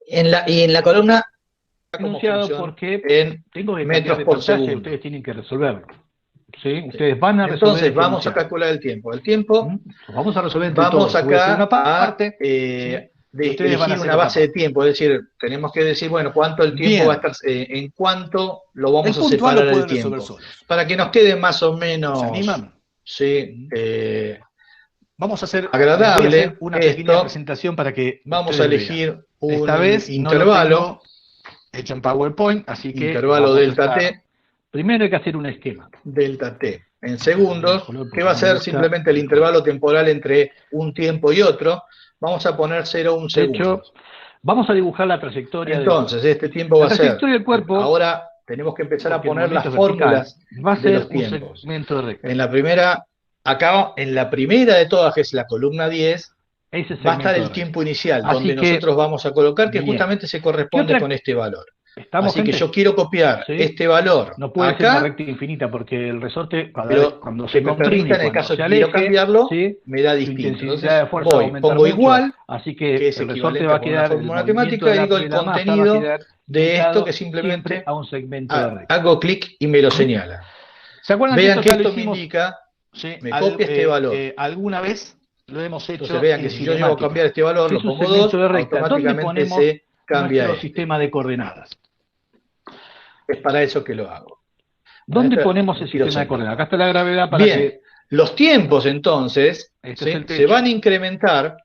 Y en la columna, como enunciado función porque en tengo que metros cambiar de por pantalla y segundo. ustedes tienen que resolverlo. ¿Sí? Sí. Ustedes van a resolver Entonces, este vamos a enunciado. calcular el tiempo. El tiempo, Vamos a resolver entre vamos todos. Yo voy a hacer acá una a parte, ¿sí? Y ustedes van a elegir hacer una otra base de parte. tiempo. Es decir, tenemos que decir, bueno, cuánto el tiempo va a Bien. estar, en cuánto lo El vamos a punto A lo separar el pueden resolver tiempo. solos. Para que nos quede más o ¿Se menos, animan? sí, Vamos a hacer, les voy a hacer agradable una pequeña esto, presentación para que vamos a ustedes vean. elegir Esta un vez no lo intervalo, tengo hecho en PowerPoint, así que lo intervalo vamos a delta usar. t, Primero hay que hacer un esquema. delta t en Cambiar el segundos, color que porque va a no me ser gusta simplemente el el rojo. intervalo temporal entre un tiempo y otro. Vamos a poner 0,1 De hecho, segundos. vamos a dibujar la trayectoria del Entonces, cuerpo. este tiempo va La a ser, trayectoria del cuerpo, ahora tenemos que empezar a porque el poner movimiento las es vertical, fórmulas va a de ser los un tiempos. segmento de recta. En la primera, acá, en la primera de todas, que es la columna 10, Ese va a estar segmento de el recta. tiempo inicial, donde Así que, nosotros vamos a colocar, que bien. justamente se ¿Qué corresponde con otra? este valor. ¿Estamos, Así que yo gente? quiero copiar ¿Sí? este valor No puede ser una acá, recta infinita porque el resorte, pero cuando que se me comprime permita, y en el cuando caso se que quiero aleje, cambiarlo, ¿sí? me da Su distinto. intensidad Entonces de fuerza va a voy, aumentar pongo mucho, igual, así que que es el resorte equivalente va a a poner una quedar, el fórmula movimiento matemática, y digo el de la masa va a contenido quedar de esto, que limitado siempre simplemente a un segmento de recta. hago clic y me lo señala. ¿Se acuerdan que Vean esto que ya lo esto me hicimos, indica, sí, me copia este valor. alguna vez? Lo hemos Entonces hecho vean que en si yo llego a cambiar cinemática, este valor, que lo es un pongo segmento 2, de recta. ¿Dónde automáticamente ponemos se cambia a nuestro este. sistema de coordenadas? Es para eso que lo hago. Para ¿Dónde esto ponemos no el quiero sistema de hacer coordenadas? nada. Acá está la gravedad para Bien, que... los tiempos entonces, Este es ¿sí?, el se van techo. a incrementar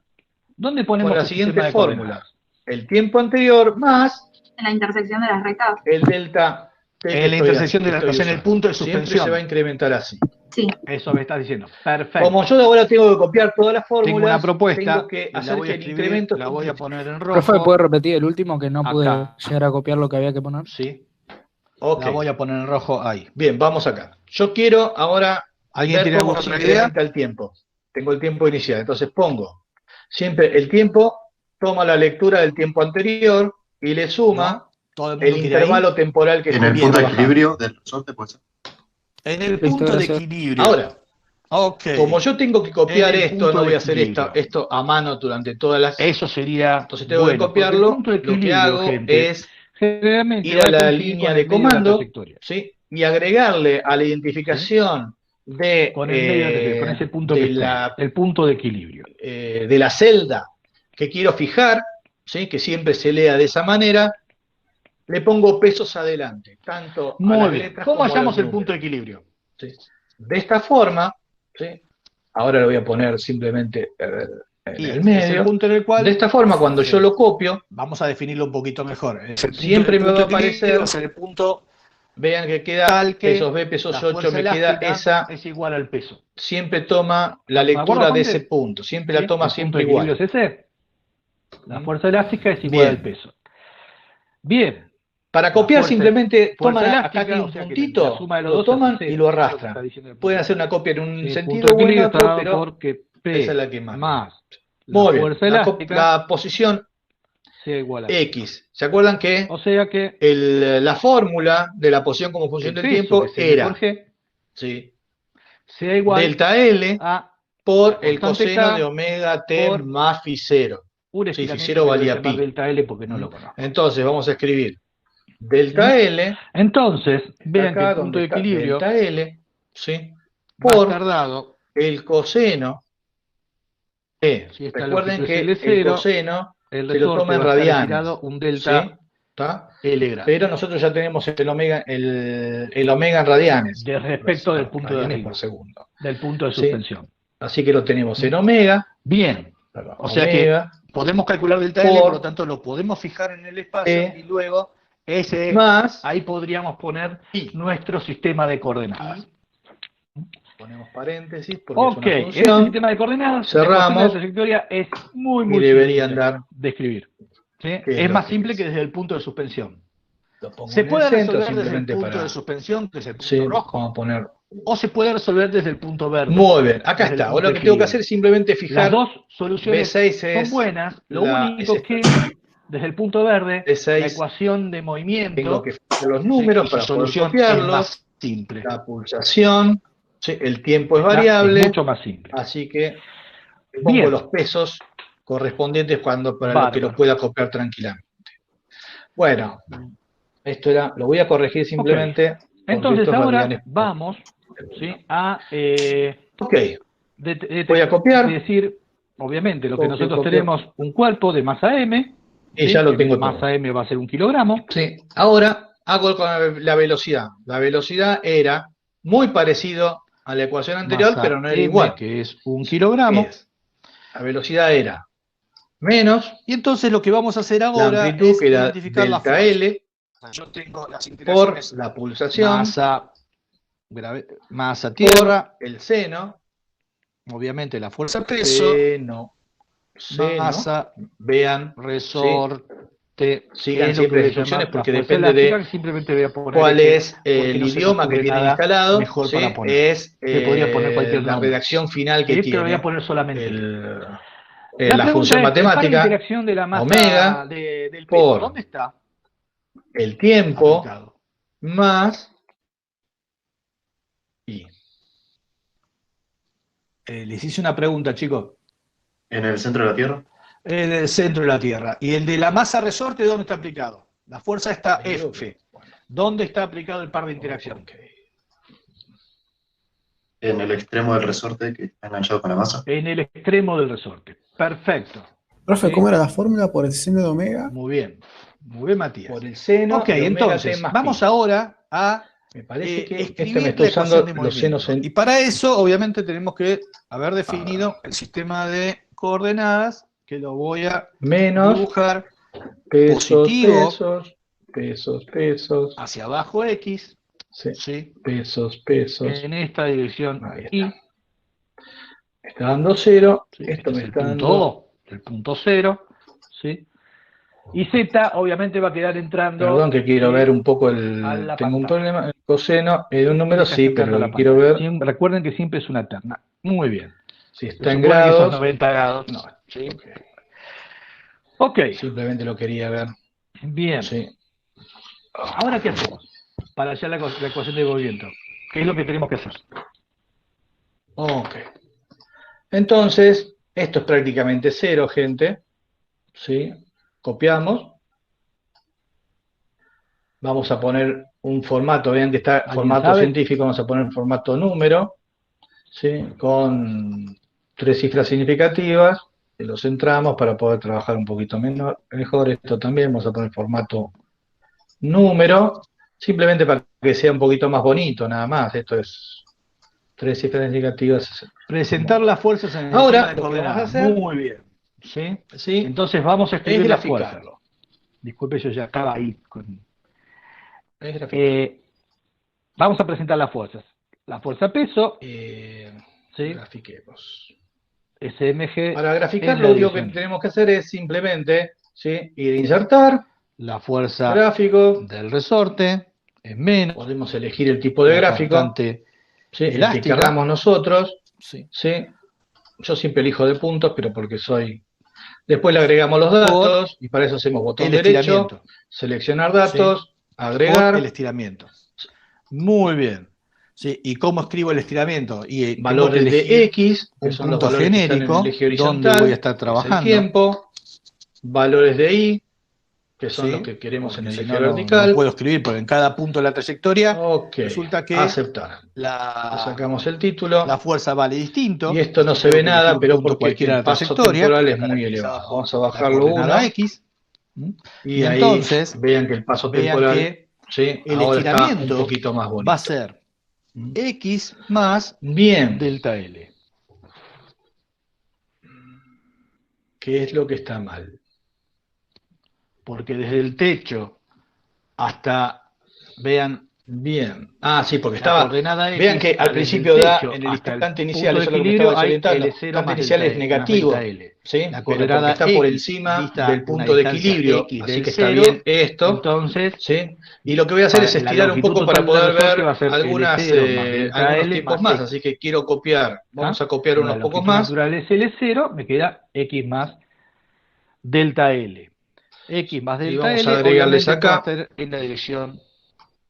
¿Dónde con ponemos la el sistema siguiente de fórmula. coordenadas? El tiempo anterior más En la intersección de las rectas. el delta t En la intersección que estoy o sea, en el punto usando. de Siempre se va a suspensión. incrementar así. Sí. Eso me estás diciendo. Como Perfecto. yo ahora tengo que copiar todas las Tengo una fórmulas, tengo propuesta que y la hacer voy a que el escribir, incremento la voy a poner en Profe, ¿puede rojo. repetir el último que no pude Acá. llegar a copiar lo que había que poner? Sí. Ok. La voy a poner en rojo ahí. Bien, vamos acá. Yo quiero ahora ¿Alguien ver tiene cómo alguna se otra idea? incrementa el tiempo. Tengo el tiempo inicial, entonces pongo siempre el tiempo, toma la lectura del tiempo anterior y le suma ¿No? ¿Todo el el mundo quiere ahí? intervalo temporal que En el estoy punto de trabajando. equilibrio del resorte puede ser. En el Listo, punto de gracias. equilibrio. Ahora, Ok. como yo tengo que En copiar el esto, punto no de voy a hacer equilibrio. esto a mano durante todas las... Eso sería Entonces tengo que bueno, porque el copiarlo. punto de Lo que equilibrio, hago gente, es generalmente ir va a a la coincidir línea con el de medio de la comando, trayectoria. ¿sí?, y agregarle a la ¿Sí? identificación Con el medio de la trayectoria, con ese punto que de está ahí, la el punto de equilibrio. de la celda que quiero fijar, ¿sí?, que siempre se lea de esa manera, le pongo pesos adelante, tanto a Muy las bien. letras ¿Cómo como a los hallamos el punto números. de equilibrio? ¿Sí? De esta forma, ¿sí?, ahora lo voy a poner simplemente en Y el es el medio. punto en el cual... De esta forma, cuando yo lo copio, Vamos a definirlo un poquito mejor. Es el punto, siempre me va a de equilibrio, aparecer, va a ser el punto vean que queda tal que pesos B, pesos la 8, fuerza me queda elástica esa, es igual al peso. siempre toma la ¿Estamos de acuerdo, lectura de ese gente? punto, siempre ¿Sí? la toma El punto siempre de equilibrio igual. es ese. La fuerza elástica es igual al Bien. peso. Bien. Para copiar simplemente fuerza toman elástica, acá tiene un o sea que puntito, la suma de los lo dos hace toman y cero. lo Eso es lo que está arrastran. diciendo el punto Pueden de hacer una equilibrio. copia en un Sí, el punto sentido de o en equilibrio está otro, dado pero porque esa es P la que más. más la Muy bien. fuerza elástica La posición sea igual a cero. X. ¿Se acuerdan que O sea que la fórmula de la posición como función el del peso, tiempo que es M por era, G, ¿sí?, sea igual delta L a por la el constante coseno de K omega t por más phi 0. un Sí, phi estiramiento 0 que le voy a valía llamar pi. delta L porque no lo conozco. Entonces vamos a escribir delta L, Entonces, está vean que acá el punto donde de está equilibrio delta L, ¿sí?, va a estar por dado, el coseno de, si esta recuerden longitud es L que el 0, coseno el se lo resorte toma en va a estar radianes, estirado un ¿sí? delta ¿Está? L grande. Pero nosotros ya tenemos el omega, el omega en radianes. De respecto del punto de radianes arriba, por segundo. del punto de ¿Sí? suspensión. Así que lo tenemos en omega. Bien, Perdón, o sea que omega podemos calcular delta L, por lo tanto lo podemos fijar en el espacio y luego más ahí podríamos poner I. nuestro sistema de coordenadas. Ponemos paréntesis porque Ok, es una este función. sistema de coordenadas, la ecuación de Cerramos la trayectoria es muy y deberían simple dar. de escribir. ¿Sí? ¿Qué Es lo más que simple es? que desde el punto de suspensión. Lo pongo Se en el puede centro resolver desde el simplemente punto para. de suspensión, que es el punto Sí, rojo, vamos a poner. o se puede resolver desde el punto verde. Muy bien, acá desde el está. punto Ahora lo de que tengo que equilibrio. hacer es simplemente Las fijar. dos soluciones B6 son es buenas, lo único que desde el punto verde, B6 la ecuación de tengo movimiento que fijar los números y su para poder solución es copiarlos. más simple. La pulsación, ¿sí? El tiempo es Es variable, mucho más simple. así que pongo Bien, los pesos correspondientes para lo que lo bárbaro. pueda copiar tranquilamente. Bueno, esto era, lo voy a corregir simplemente. Ok. Entonces estos ahora radianes. vamos, ¿sí?, a Ok, voy a copiar. decir, obviamente, lo que Copio, nosotros copio. tenemos un cuerpo de masa M, Y ¿sí?, ya lo que tengo masa todo. M va a ser 1 kilogramo. Sí, ahora hago con la velocidad. La velocidad era muy parecido a la ecuación anterior, Masa pero no era M, igual. que es 1 kilogramo. La velocidad era menos Y entonces lo que vamos a hacer la ahora amplitud, es que era identificar la delta fuerza. L, Yo tengo las por interacciones la pulsación, masa por tierra, el seno, obviamente la fuerza peso, seno, masa, vean, ¿sí? resorte, Sigan es lo que siempre voy a las instrucciones llamar la porque fuerza depende elástica, de que simplemente voy a poner cuál F, es porque el no se me idioma que ocurre tienen nada instalado, mejor ¿sí? para poner. Es Le podría poner cualquier la nombre, redacción final que ¿sí?, pero voy a tiene poner solamente la pregunta función es, el par de matemática, interacción de la masa omega, del peso, por ¿dónde está el tiempo, aplicado? más I. Les hice una pregunta, chicos. ¿En el centro de la Tierra? En el centro de la Tierra. ¿Y el de la masa resorte dónde está aplicado? La fuerza está Digo F. que, bueno, ¿Dónde está aplicado el par de interacción? ok. En el extremo del resorte que está enganchado con la masa. En el extremo del resorte. Perfecto. Profe, ¿Sí? ¿cómo era la fórmula por el seno de omega? Muy bien. Muy bien, Matías. Por el seno Ok, de omega entonces, t más vamos pi. ahora a Me parece que escribir me está la ecuación usando de los senos movimiento. Y para eso, obviamente, tenemos que haber definido el sistema de coordenadas, que lo voy a menos dibujar pesos, positivo pesos, hacia abajo X, sí, ¿sí?, pesos, en esta dirección ahí está. Y. Me está dando 0, ¿Sí? esto Este me es el está punto dando... O, el punto 0, ¿sí? Y Z obviamente va a quedar entrando... Perdón que quiero ver un poco a el... la Tengo un pantalla. problema, el coseno de un número Está sí, entrando pero a lo la que quiero pantalla. ver Recuerden que siempre es una terna. Muy bien. si Se está en supone que esos grados. 90 grados. No, ¿Sí? Ok. simplemente lo quería ver. Bien. Sí. Ahora, ¿qué hacemos para hallar la ecuación de movimiento? ¿Qué es lo que tenemos que hacer? Ok. Entonces, esto es prácticamente 0, gente. ¿Sí? Copiamos. Vamos a poner un formato, vean que está formato sabe? científico, vamos a poner formato número, ¿sí? Con 3 cifras significativas, y lo centramos para poder trabajar un poquito mejor. Esto también vamos a poner formato número, simplemente para que sea un poquito más bonito, nada más. Esto es 3 cifras significativas. Presentar las fuerzas en el Ahora, sistema de lo que vamos a coordenadas. hacer, Muy bien. ¿Sí? ¿sí? Entonces vamos a Es escribir las fuerzas. graficarlo. Disculpe, yo ya estaba ahí. Es graficarlo. Vamos a presentar las fuerzas. La fuerza peso, ¿sí?, Grafiquemos. SMG. Para graficar en la lo único que dirección. tenemos que hacer es simplemente, ¿sí?, ir a insertar, La fuerza gráfico, del resorte es menos. podemos elegir el tipo de La gráfico, constante ¿sí?, el que elástica. querramos nosotros, Sí. ¿sí? Yo siempre elijo de puntos, pero porque soy... Después le agregamos los datos, y para eso hacemos botón El derecho, estiramiento. seleccionar datos, Por agregar, el estiramiento. Muy bien. Sí, ¿y cómo escribo el estiramiento? Y tengo que valores de elegir X, que un son los punto valores que están en genérico el eje donde horizontal, voy a estar que es el trabajando. tiempo, valores de Y, que son ¿sí?, los que queremos porque en el si eje no, vertical. no puedo escribir, porque en cada punto de la trayectoria Ok, resulta que aceptar. Le la sacamos el título. fuerza vale distinto. Y esto no se Tengo ve que elegir nada, un pero punto porque cualquiera de el la paso trayectoria, temporal es muy caracterizado elevado. por Vamos a la bajarlo coordenada 1. X. Y ahí entonces, vean que el paso temporal, que ¿sí?, el ahora está un estiramiento poquito más bonito. va a ser X más Bien, delta L. ¿qué es lo que está mal? Porque desde el techo hasta, vean, Bien. Sí, porque la estaba... coordenada X, Vean que al desde principio el da, techo en el hasta el instante punto inicial, de eso es lo que me estaba equilibrio, hay desorientando. El L0 instante más inicial delta, es más negativo, delta L. ¿sí? La Pero porque coordenada está por X encima dista del una punto de distancia equilibrio, X así del que está 0, bien esto, entonces ¿sí? Y lo que voy a hacer es la estirar un longitud poco total para del poder resorte ver va a ser L0 más delta algunos L tiempos más más, X. así que quiero copiar. Vamos a copiar Como la unos pocos longitud más. natural es L0, me queda X más delta L. X más Y delta vamos a L, agregarles obviamente va a acá estar en la dirección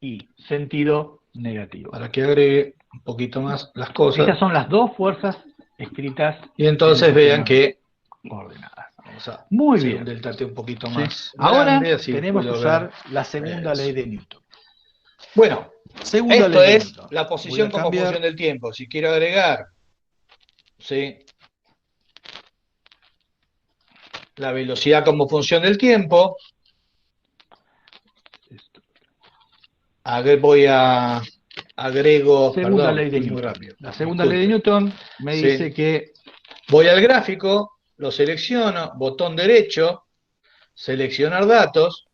Y, sentido negativo. para que agregue un poquito más las cosas. Estas son las dos fuerzas escritas Y en el entonces vean sistema de que coordenadas. Vamos a Muy hacer bien. un delta T un poquito ¿Sí? más Ahora grande, así tenemos que puedo usar ver. la segunda Eso. ley de Newton. Bueno, Segunda esto ley de es Newton. la Voy posición a como cambiar. función del tiempo. Si quiero agregar, ¿sí?, la velocidad como función del tiempo, agrego, Segunda perdón, ley de fui muy Newton. rápido. La segunda ley de Disculpe. Newton me Sí. dice que Voy al gráfico, lo selecciono, botón derecho, seleccionar datos,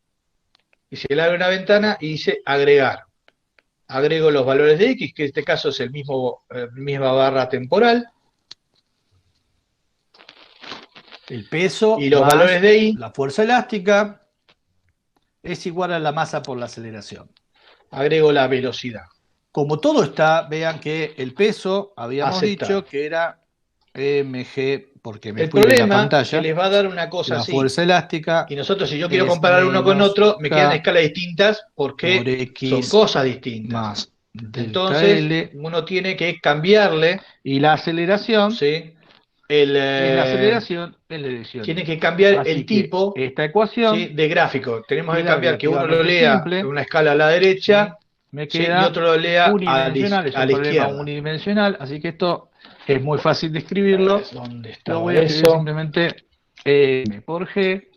y se le abre una ventana y dice agregar. Agrego los valores de X, que en este caso es el misma barra temporal, el peso y los más valores de Y, la fuerza elástica es igual a la masa por la aceleración. agrego la velocidad. Como todo está, vean que el peso, habíamos Aceptar. dicho que era mg, porque me El fui de la problema pantalla, que les va a dar una cosa la así, fuerza elástica y nosotros si yo quiero es comparar uno con menos otro, me quedan K escalas distintas por porque X son cosas distintas. más delta Entonces, L, uno tiene que cambiarle, y la aceleración ¿sí?, es la aceleración en la dirección. tiene que cambiar Así el que tipo, esta ecuación ¿sí?, de gráfico. Tenemos que queda cambiar que uno lo relativamente lea simple. en una escala a la derecha, Me ¿sí?, y queda otro lo lea unidimensional, es a un la problema izquierda. unidimensional, así que esto es muy fácil de escribirlo. ¿Dónde Lo estaba voy a escribir eso? simplemente M por G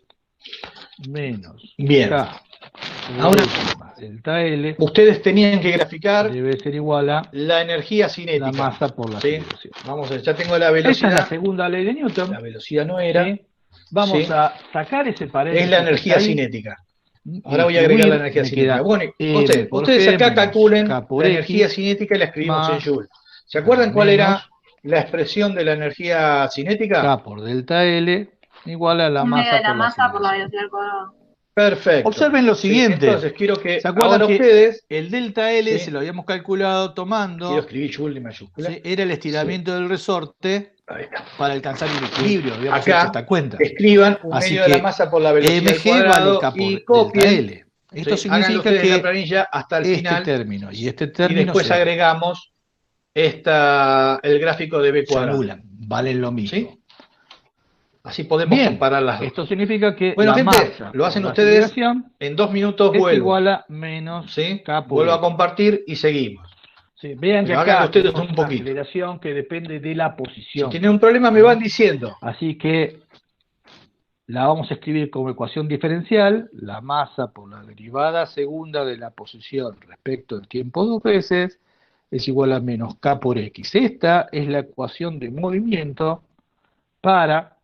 menos Bien. K Ahora, más delta L ustedes tenían que graficar debe ser igual a la energía la cinética. masa por la ¿Sí? aceleración. Vamos a ver, ya tengo la Esta es velocidad. la segunda ley de La Newton. velocidad no era. ¿Sí? Vamos ¿sí?, a sacar ese paréntesis es la que está energía ahí, cinética. y Ahora voy a agregar la distribuir. energía Me cinética. queda Bueno, M por ustedes G acá menos calculen K por la energía X cinética y la escribimos en más Joule. ¿Se acuerdan cuál era menos la expresión de la energía cinética? K por delta L igual a la Un medio de masa la por la masa por la aceleración. velocidad al cuadrado. Perfecto. Observen lo ¿Sí? siguiente. Entonces quiero que ¿Se acuerdan ahora que ustedes, el delta L ¿sí?, se lo habíamos calculado quiero tomando, escribir Joule en mayúscula. ¿sí?, era el estiramiento del resorte Ahí está. para alcanzar el equilibrio? Habíamos hecho Acá esta cuenta. escriban un Así medio de la que masa por la velocidad al mg vale cuadrado K por y delta copien. L. Esto ¿Sí? Háganlo significa ustedes en la que planilla hasta el este final término y este y término después agregamos el gráfico de B se cuadrado. anulan, valen lo mismo. ¿Sí? Así podemos Bien, comparar las dos. esto significa que Bueno, la gente, masa lo por hacen la ustedes. aceleración En 2 minutos es vuelvo. igual a menos ¿Sí? K por Vuelvo a X. compartir y seguimos. Sí, vean que Pero háganlo acá ustedes tenemos un una poquito. aceleración que depende de la Si posición. tienen un problema me van diciendo. Así que la vamos a escribir como ecuación diferencial, la masa por la derivada segunda de la posición respecto al tiempo dos veces es igual a menos K por X. Esta es la ecuación de movimiento para,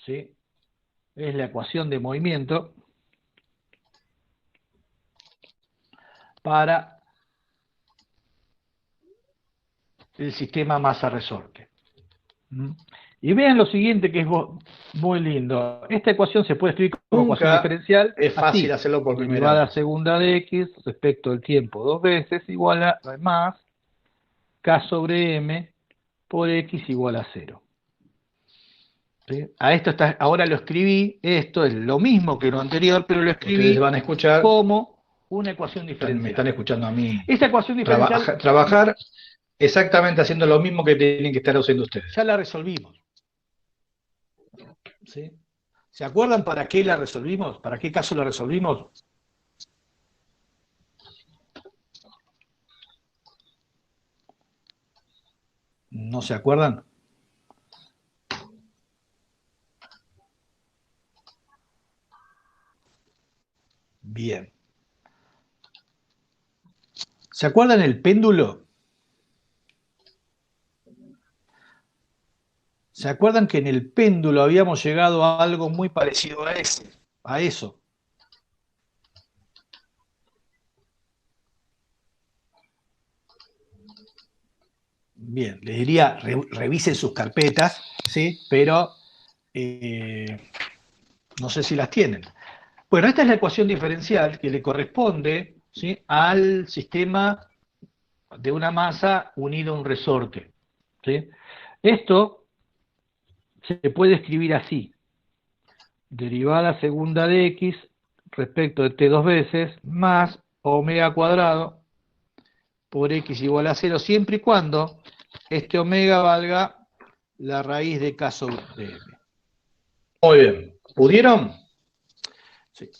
¿sí?, es la ecuación de movimiento para el sistema masa-resorte. Y vean lo siguiente que es muy lindo. Esta ecuación se puede escribir como ecuación Nunca diferencial. es fácil así: hacerlo por primera derivada vez. segunda de X respecto al tiempo dos veces igual a más K sobre M por X igual a 0. ¿Sí? A esto ahora lo escribí, esto es lo mismo que lo anterior, pero lo escribí Ustedes van a escuchar. como una ecuación Me diferencial. están escuchando a mí. Esta ecuación diferencial Trabajar exactamente haciendo lo mismo que tienen que estar haciendo ustedes. ya la resolvimos. ¿Sí? ¿Se acuerdan para qué la resolvimos? ¿Para qué caso la resolvimos? ¿No se acuerdan? Bien. ¿Se acuerdan el péndulo? ¿Se acuerdan que en el péndulo habíamos llegado a algo muy parecido a eso? Bien, les diría, revisen sus carpetas, ¿sí? Pero no sé si las tienen. Bueno, esta es la ecuación diferencial que le corresponde, ¿sí?, al sistema de una masa unido a un resorte. ¿Sí? Esto se puede escribir así: derivada segunda de X respecto de T dos veces más omega cuadrado por X igual a 0, siempre y cuando este omega valga la raíz de K sobre M. Muy bien. ¿Pudieron? Sí.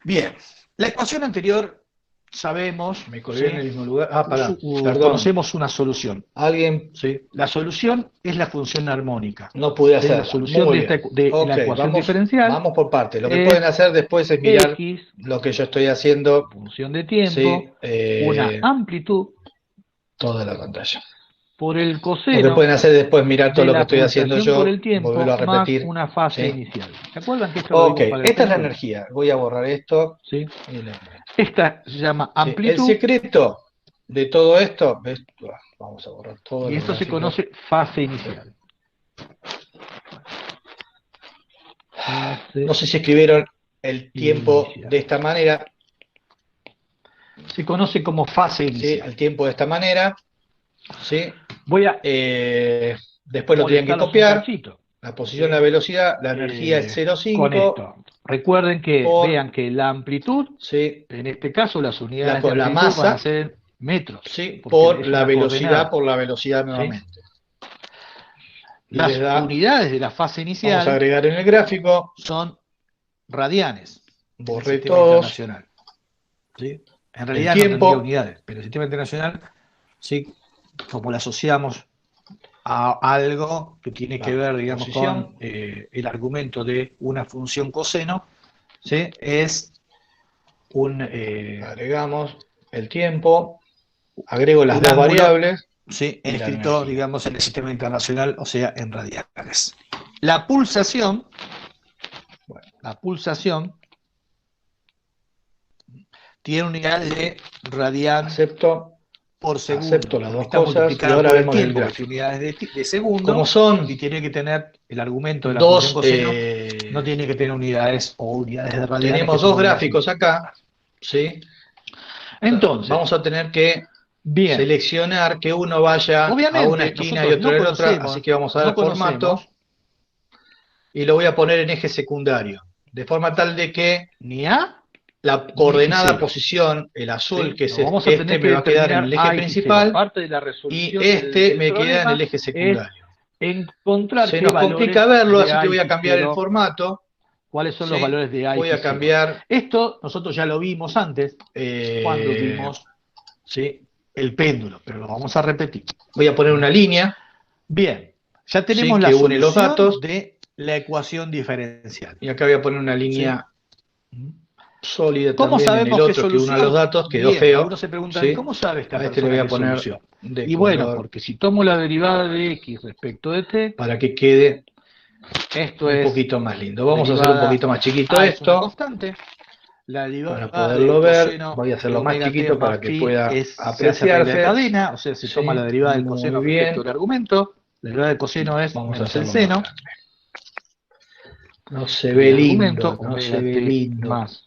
Bien. La ecuación anterior sabemos, Me colgué ¿sí? en el mismo lugar. Ah, pará, perdón. Conocemos una solución. Alguien ¿Sí? La solución es la función armónica. no pude ¿Sí? La hacerla. solución Muy de, bien. de Ok, la ecuación vamos, diferencial vamos por parte. Lo que es pueden hacer después es mirar X, lo que yo estoy haciendo. función de tiempo, Sí, una amplitud toda la pantalla. por el Lo que coseno pueden hacer después es mirar todo de lo que la estoy haciendo pulsación por yo, el tiempo volverlo a más repetir. una fase ¿sí? inicial. ¿Se acuerdan que esto lo Ok, vimos para el esta es la cálculo? energía. Voy a borrar esto. ¿Sí? Y le meto. Esta se llama Sí, el amplitud secreto de todo esto, vamos a borrar todo y los esto se gráficos. conoce fase inicial. Fase No sé si escribieron el tiempo inicial. de esta manera. Se conoce como fase ¿Sí? inicial. El tiempo de esta manera. ¿Sí? Voy a Después lo tienen que molestarlos un copiar. cachito. La posición, la velocidad, la energía es Con 0,5 esto. Recuerden que por, vean que la amplitud, ¿sí? en este caso las unidades de la amplitud van a masa, ser metros. ¿sí? Porque Por es la una velocidad, coordenada. por la velocidad ¿Sí? nuevamente. Y Las les da, unidades de la fase vamos a inicial agregar en el gráfico, son radianes en el borré sistema todos, internacional. ¿Sí? En el realidad no tendría tiempo, unidades, pero el sistema internacional, ¿sí? Como lo asociamos a algo que tiene que ver, digamos, posición. con el argumento de una función coseno, ¿sí? Es un agregamos el tiempo, agrego las un dos ángulo, variables, ¿sí? y la Escrito, energía. digamos, en el sistema internacional, o sea, en radianes. La pulsación tiene unidades de radian Acepto, por segundo. acepto las dos Está cosas y multiplicada ahora por el vemos el tiempo, que es gráfico. unidades de segundo, Como son y tiene que tener el argumento de la función dos, coseno, no tiene que tener unidades o unidades de radianes. tenemos dos gráficos acá, ¿sí? Entonces, vamos a tener que bien, seleccionar que uno vaya a obviamente una esquina y nosotros otro no en la otra, conocemos, así que vamos a dar formato y lo voy a poner en eje secundario, de forma tal de que ni A la ni coordenada F0. posición, el azul, ¿Sí? que es No, vamos a este, tener me que va a quedar en el eje determinar A y F0. principal Parte de la y resolución este del me queda en problema el eje es secundario. encontrar Se qué nos valores complica verlo, de así A que y voy a cambiar el F0, formato. cuáles son Sí, los valores de A y voy a F0. cambiar. Esto nosotros ya lo vimos antes, cuando vimos, ¿sí?, el péndulo, pero lo vamos a repetir. Voy a poner una línea. Bien, ya tenemos Sí, la que une los solución datos. de la ecuación diferencial. Y acá voy a poner una línea sólida ¿Cómo también en sabemos el qué otro que una los solución? datos, quedó Bien, feo. algunos se preguntan, ¿sí? ¿cómo sabe esta A este le persona voy a qué poner solución? de Y color bueno, porque si tomo la derivada de x respecto de t, para que quede esto un es poquito más lindo. Vamos a hacer un poquito más chiquito A es una esto constante, la derivada para poderlo del ver. coseno Voy a de hacerlo más omega t chiquito más para que phi pueda se hace regla de apreciarse. cadena, o sea, se toma la derivada del coseno muy respecto bien. del argumento, la derivada del coseno es Vamos a menos el hacerlo seno, más grande. No se el ve argumento, lindo, no omega se ve t lindo. más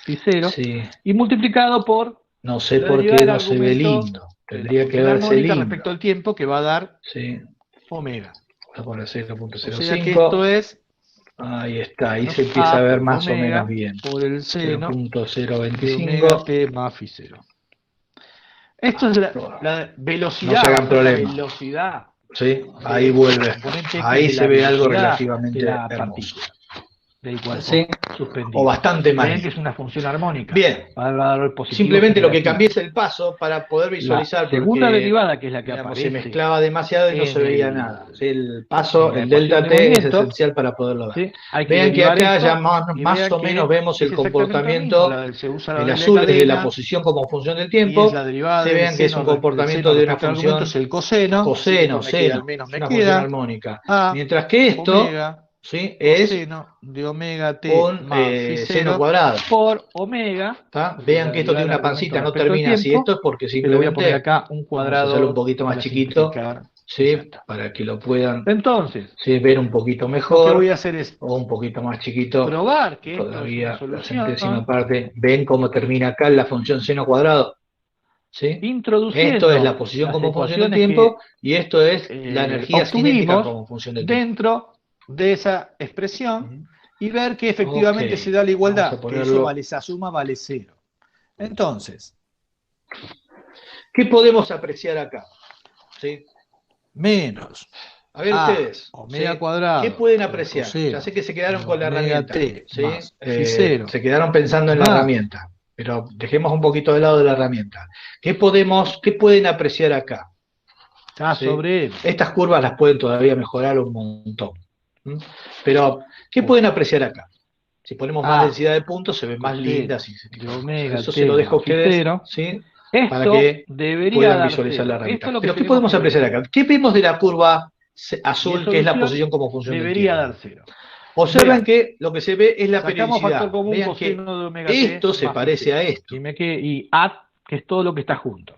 phi 0, Sí, y multiplicado por no sé la por derivada qué del no se ve argumento lindo. de la Tendría que función verse armónica lindo. respecto al tiempo, que va a dar Sí, omega. voy a poner O sea que 0.05. esto es Ahí está, ahí menos se empieza a ver por más o omega menos bien. por el seno de omega 0.025. t más phi 0. Esto es la velocidad, No se hagan la problema. velocidad. ¿Sí? Ahí vuelve. Ahí se ve algo relativamente de la hermoso. partícula, del cuerpo ¿Sí? suspendido. O bastante más Ven que lindo. es una función armónica. Bien. Va a dar positivos Simplemente y lo que negativos. cambié es el paso para poder visualizar, La segunda porque derivada, que es la que digamos, se aparece mezclaba demasiado y no se en veía el- nada. Sí, el paso, en la el ecuación delta de t es movimiento, esencial para poderlo ver. ¿sí? Hay que Vean que derivar acá esto ya más y o vean que menos vemos es el exactamente lo mismo. comportamiento. Se usa la El regla de azul es de la cadena, posición como función del y es tiempo. la derivada Se del vean que es un seno, comportamiento de una respecto al argumento, función es el coseno, coseno, me queda, al seno, menos es me una función queda, armónica. a Mientras que esto, omega ¿sí? es coseno de omega t un más phi seno 0 cuadrado. por omega. ¿Tá? O sea, Vean la que esto derivada tiene del una pancita, argumento no respecto al termina así. tiempo, Esto es porque que le voy a poner simplemente acá un vamos a hacerlo un cuadrado poquito más para chiquito, simplificar, y ¿sí? ya está. Para que lo puedan Entonces, ¿sí? ver un poquito lo que mejor, voy a hacer es o un poquito más chiquito. probar que esto es una Todavía la solución, centésima parte. ¿Ven cómo termina acá la función seno cuadrado? ¿Sí? Esto es la introduciendo posición las como función del ecuaciones tiempo que y esto es la energía cinética obtuvimos como función del tiempo. dentro de esa expresión y ver que efectivamente Ok, se da la vamos a igualdad, que ponerlo. eso vale, esa suma vale 0. Entonces, ¿Qué podemos apreciar acá? ¿Sí? menos A ver A ustedes, omega ¿sí? cuadrado. ¿Qué pueden por apreciar? coseno Ya sé que se quedaron de con la omega herramienta, t ¿sí? más phi cero Se quedaron pensando en la más herramienta, pero dejemos un poquito de lado de la herramienta. ¿Qué pueden apreciar acá? K ¿Sí? sobre M. Estas curvas las pueden todavía mejorar un montón. ¿Mm? Pero, ¿qué pueden apreciar acá? Si ponemos más A densidad de puntos, se ven más coseno lindas y ese tipo de de cosas. omega Eso se t lo dejo a más phi ustedes, cero. ¿sí? Para Esto que debería puedan dar visualizar la cero. Esto herramienta. es lo que Pero, ¿qué tenemos podemos que apreciar verificar. acá? ¿Qué vemos de la curva Y azul, de que es la solución posición como función del debería tiempo? dar cero. Observen Vean, que lo que se ve es la sacamos factor periodicidad. común Vean que coseno de omega t esto se más phi parece a cero. esto. Y A, que es todo lo que está junto.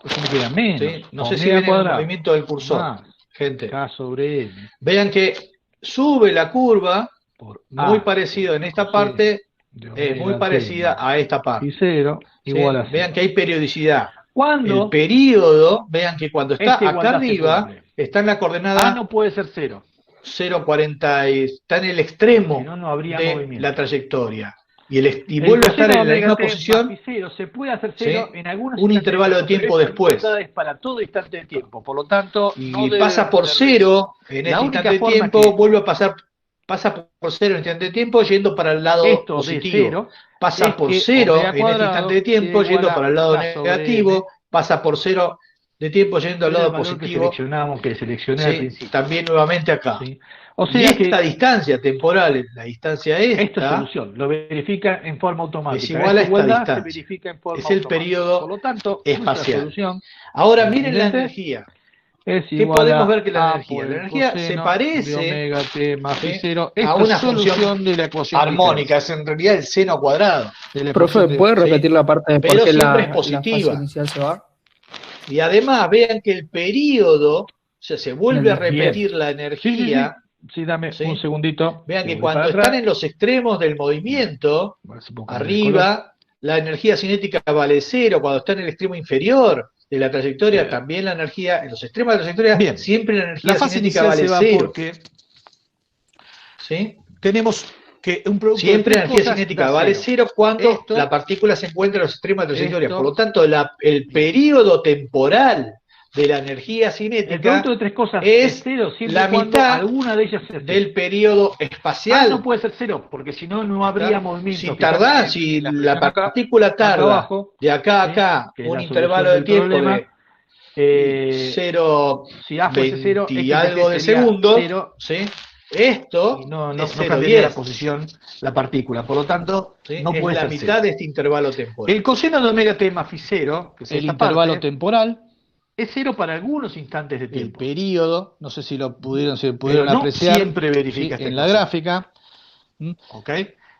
Entonces me queda menos ¿Sí? No sé si omega ven en el cuadrado movimiento del cursor, más gente. K sobre M Vean que sube la curva, por muy A parecido en esta coseno parte, de es muy omega t parecida más a esta phi parte. cero ¿Sí? igual a Vean cero. que hay periodicidad. El Cuando período, vean que cuando esta está acá igualdad se arriba, cumple, está en la A coordenada no puede ser cero, 0,40, está en el si extremo no, no habría de la movimiento. trayectoria. Y El vuelve a estar coseno de en la omega misma t más posición, phi cero se puede hacer cero ¿sí? en algunos Un instantes de intervalo de tiempo, pero tiempo esta después. igualdad es para todo instante de tiempo, por lo tanto no Y debe pasa por poner veto. cero en La este única instante de forma tiempo, que vuelve a pasar, pasa por cero en este instante de tiempo yendo para el lado esto de positivo. cero Pasa es por que cero omega en este instante de cuadrado sea tiempo igual yendo para a el lado K sobre M, negativo, pasa por cero de tiempo yendo al que era el lado valor que positivo, seleccionamos, que seleccioné al ¿sí? principio. También nuevamente acá. ¿Sí? O Y sea esta que distancia temporal, la distancia esto es esta, solución, lo verifica en forma es automática. igual Esta a esta igualdad se distancia. verifica en Es forma el automática. Por periodo lo tanto, nuestra espacial. solución Ahora miren la independiente energía. es ¿Qué igual podemos a ver que la A por energía? La el energía se coseno de parece, omega t más phi ¿sí? cero. a Esto es una función solución de la ecuación armónica, diferencial. es en realidad el seno cuadrado, De la Profe, ecuación ¿puede ¿sí? repetir la parte de por Pero qué siempre es la fase positiva. inicial se va? Y además vean que el periodo, o sea, se vuelve a Bien. Bien. repetir la Sí. energía, Sí, dame un ¿sí? segundito. Vean Que que voy para cuando están atrás. en los extremos del Bien. movimiento, A ver si puedo cambiar el color. arriba, la energía cinética vale cero, cuando está en el extremo inferior de la trayectoria, Bien. también la energía, en los extremos de la trayectoria, Bien. siempre la La energía fase cinética inicial vale se va cero, porque ¿sí? tenemos que un producto de Siempre la tres energía cosas cinética da vale cero. cero cuando Esto, la partícula se encuentra en los extremos de la trayectoria. Por lo esto tanto, el y esto. periodo temporal de la energía El cinética producto de tres cosas es es cero siempre la y cuando mitad alguna de ellas sea cero. del periodo A no espacial. puede ser cero, porque si no, no habría ¿Está? movimiento. Si Fíjate tarda, que si en la la expresión acá partícula abajo, de acá a ¿sí? acá Que es un la intervalo solución de del tiempo de problema, eh, 0,20 si A fuese cero, y este algo dt de sería segundos, cero ¿sí? y Esto no, es no, no cambiaría la 0,10, posición la partícula. Por lo tanto, ¿sí? no Es puede la ser cero. mitad de este intervalo temporal. El coseno de omega t más phi cero, que es El esta intervalo parte, temporal, es cero para algunos instantes de el tiempo, periodo, no sé si pero pudieron no apreciar, siempre verifica ¿sí? esta En la ecuación. gráfica. ¿Mm? ¿Ok?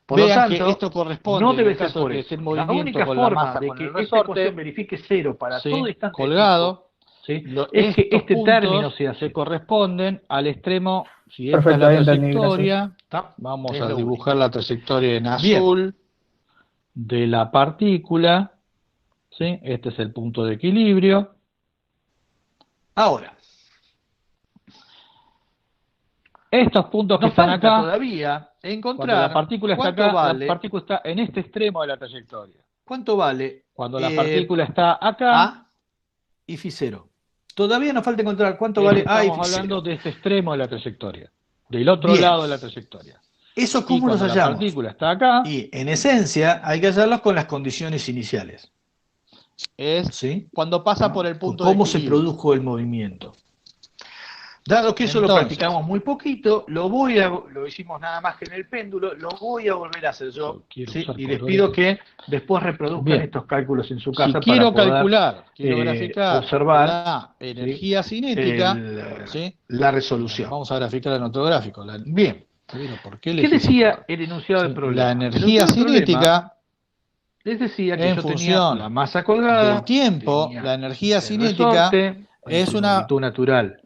Por lo Vean que tanto, esto corresponde, no en el debe ser caso de por que esté eso. en La movimiento única con la forma masa de con que el esta ecuación resorte, verifique cero para todo ¿sí? instante de tiempo, Colgado, ¿sí? Es que estos este término puntos sea se cero. corresponden al extremo, si esta es Perfecto, la ahí entendí, gracias. trayectoria, ¿Está? vamos Es a lo dibujar único. la trayectoria en Bien. azul de la partícula, ¿sí? Este es el punto de equilibrio. Ahora, Estos puntos que nos están falta acá, todavía cuando la encontrar partícula está cuánto acá, la vale, partícula está en este extremo de la trayectoria. cuánto vale Cuando la partícula está acá, A y phi cero. Todavía nos falta encontrar cuánto vale A y estamos phi hablando cero. de este extremo de la trayectoria, del otro Bien. lado de la trayectoria. ¿Eso Y cómo los cuando la hallamos? partícula está acá, Y en esencia hay que hallarlos con las condiciones iniciales. es ¿Sí? cuando pasa por el Con punto de cómo se equilibrio. produjo el movimiento. Dado que eso lo Entonces, practicamos muy poquito, lo hicimos nada más que en el péndulo, lo voy a volver a hacer yo, quiero ¿sí? usar Y les colores. pido que después reproduzcan Bien. estos cálculos en su Si casa quiero para poder calcular, quiero graficar observar la energía cinética, ¿sí? la resolución. Vamos a graficar en otro gráfico. Bien. Bueno, ¿por qué ¿Qué elegí ese decía color? el enunciado del Sí, problema? la El energía enunciado del problema cinética, les decía que en yo tenía función la masa colgada, del tiempo, tenía la energía el cinética resorte, en es su una magnitud natural.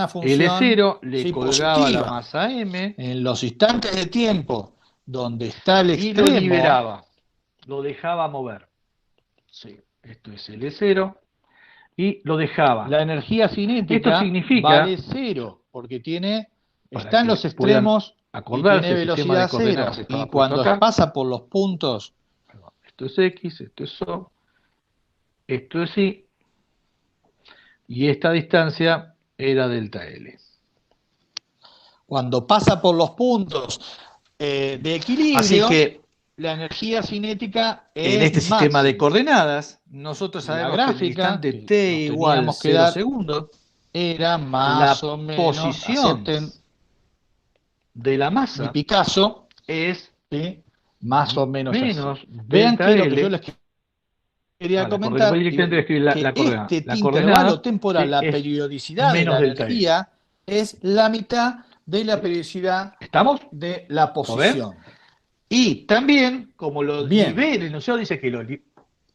función, L0 le sí, colgaba la positiva. masa M En los instantes de tiempo donde está el y lo extremo, liberaba, lo dejaba mover. Sí, esto es L0 y lo dejaba. la energía Esto cinética significa, vale cero, porque para está en que los puedan extremos y acordarse, tiene el sistema de velocidad cero. coordenadas estaba Y puesto cuando acá. pasa por los puntos, Perdón, esto es X, esto es O, esto es Y, y esta distancia era delta L. cuando pasa por los puntos de equilibrio, Así que la energía cinética en este máxima. sistema de coordenadas, nosotros La sabemos gráfica, que el instante que t nos igual teníamos que 0 dar, segundos, era más la o menos, posición acepten de la mi masa Picasso, es ¿sí? Más o menos así. menos Vean delta que lo que yo L. les quería Vale, comentar, voy directamente a escribir que la coordenada. este La intervalo coordenada temporal, sí, la es periodicidad de menos la delta L. energía, es la mitad de la periodicidad ¿Estamos? de la ¿Lo ven? posición. Y también, como lo Bien. libera, el enunciado dice que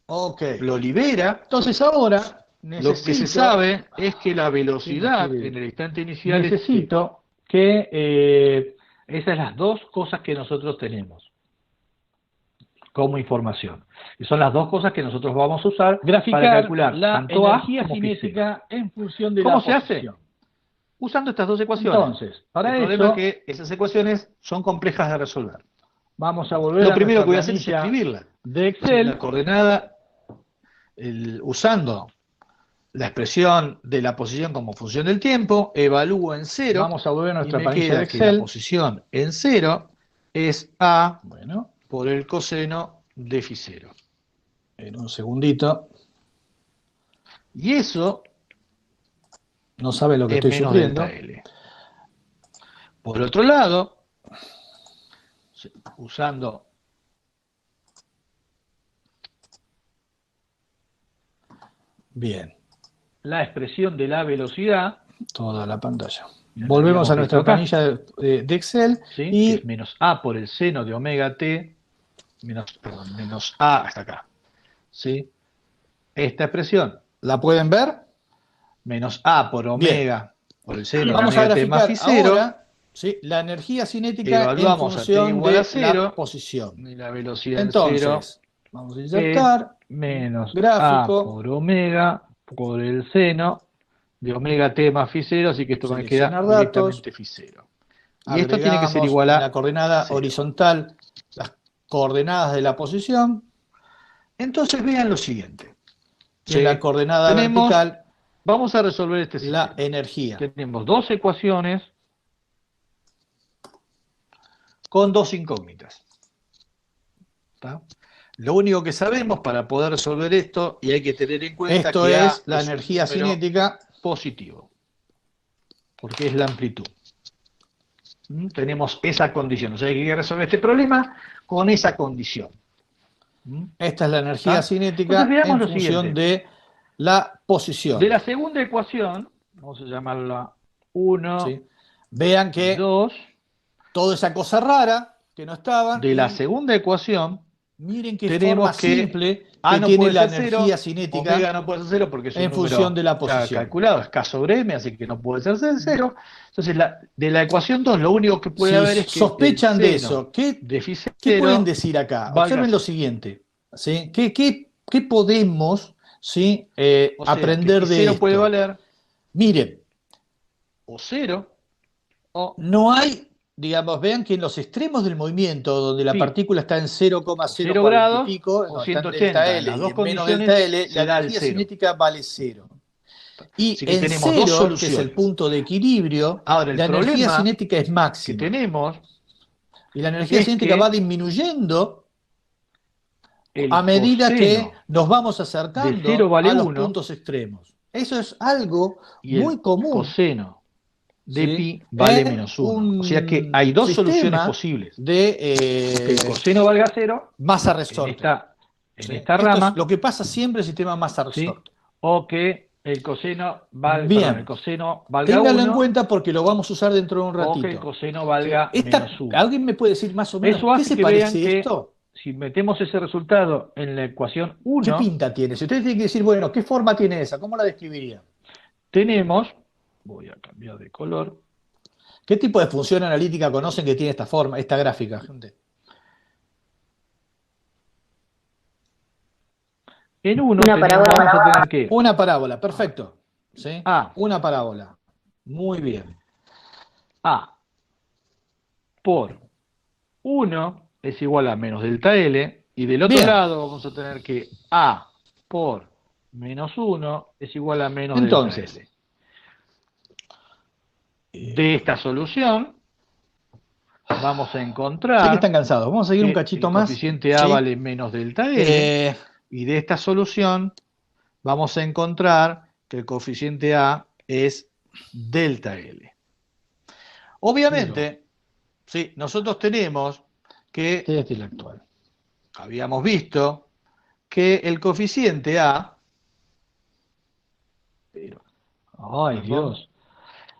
Ok. lo libera, Entonces ahora lo que se sabe es que la velocidad en el instante inicial Necesito que esas son las dos cosas que nosotros tenemos como información. Y son las dos cosas que nosotros vamos a usar para graficar calcular la tanto A energía como cinética en función de ¿Cómo la se hace? posición. usando estas dos ecuaciones. Entonces, para el problema eso es que esas ecuaciones son complejas de resolver. vamos a volver Lo a primero que voy a nuestra hacer es planilla escribirla. de La Excel. coordenada, usando la expresión de la posición como función del tiempo, evalúo en cero. Vamos a volver a Y nuestra me planilla queda de que la Excel. posición en cero es A Bueno, por el coseno de phi cero. en un segundito. Y eso No sabe lo que es estoy menos sufriendo. delta L. Por otro lado, usando Bien, La expresión de la velocidad, toda la pantalla. Ya Volvemos a habíamos visto nuestra acá. planilla de Excel ¿sí? y que es menos A por el seno de omega t, menos A hasta acá. ¿sí? Esta expresión, ¿la pueden ver? Menos A por omega por el seno de Vamos a omega t más graficar phi cero. ahora, ¿sí?, la energía cinética en Evaluamos a t función igual a de cero. la posición. Y la velocidad en cero Entonces, vamos a insertar menos A gráfico, por omega por el seno de omega t más phi cero, así que esto me queda seleccionar datos, directamente phi cero. Y esto tiene que ser agregamos igual en a la coordenada cero. horizontal las coordenadas de la posición, Entonces vean lo siguiente. y en la coordenada tenemos- vertical Vamos a resolver este la sistema. energía, Tenemos dos ecuaciones con dos incógnitas. ¿Está? Lo único que sabemos para poder resolver esto, y hay que tener en cuenta esto que A es la un energía número cinética, positivo, porque es la amplitud. Tenemos esa condición, o sea, hay que resolver este problema con esa condición. esta es la energía ¿Está? cinética Entonces veamos en lo función siguiente. de la posición. de la segunda ecuación, vamos a llamarla 1 ¿sí? Vean y que 2, toda esa cosa rara que no estaba, De la segunda ecuación, miren qué tenemos forma que simple A que no tiene puede la ser cero, energía cinética omega no puede ser cero porque es un en número función de la ya posición. calculado, es K sobre M, así que no puede ser cero. Entonces, de la ecuación 2, lo único que puede haber Si es que sospechan el de seno eso, ¿qué de phi pueden cero decir acá? valga Observen lo cero. siguiente. ¿sí? ¿Qué podemos, ¿sí?, O sea, aprender que de cero esto? puede valer Miren, o cero o no hay, digamos, vean que en los extremos del movimiento, donde la Sí. partícula está en 0,040 0 grados y pico, o no, está en 180, delta en L las y dos en menos condiciones delta L, se la da el energía cero. cinética vale 0. Y Así que en tenemos dos 0, que es soluciones. el punto de equilibrio, Ahora, el la energía problema cinética es que máxima. tenemos Y la energía es cinética que va disminuyendo el a medida que coseno nos vamos de acercando 0 vale a los 1 puntos extremos. Eso es algo y muy el común coseno de ¿sí?, pi vale en menos 1. un O sea que hay dos soluciones sistema posibles. de que el coseno valga 0 masa en resorte. esta ¿sí? esta Esto rama, es lo que pasa siempre en el sistema masa ¿sí? resorte. o que el coseno valga, Bien. perdón, el coseno valga Ténganlo en 1 cuenta porque lo vamos a usar dentro de un o que el ratito. coseno valga ¿sí? menos 1. ¿Alguien me puede decir más o menos Eso qué hace se que vean parece que esto? si metemos ese resultado en la ecuación ¿Qué 1, pinta tiene? Si ustedes tienen que decir, bueno, ¿qué forma tiene esa? ¿Cómo la describirían? tenemos, voy a cambiar de color, ¿Qué tipo de función analítica conocen que tiene esta forma, esta gráfica, gente? en 1 Una parábola. vamos a tener que Una parábola, perfecto. ¿sí? A, Una parábola. Muy bien. A por 1 es igual a menos delta L, y del otro Bien. lado vamos a tener que A por menos 1 es igual a menos Entonces, delta L. De esta solución vamos a Sé que encontrar están cansados. Vamos a seguir un que cachito el más. coeficiente A ¿sí? vale menos delta L, y de esta solución vamos a encontrar que el coeficiente A es delta L. Obviamente, sí, nosotros tenemos que, Este es el actual. habíamos visto que el coeficiente A, Ay, Dios.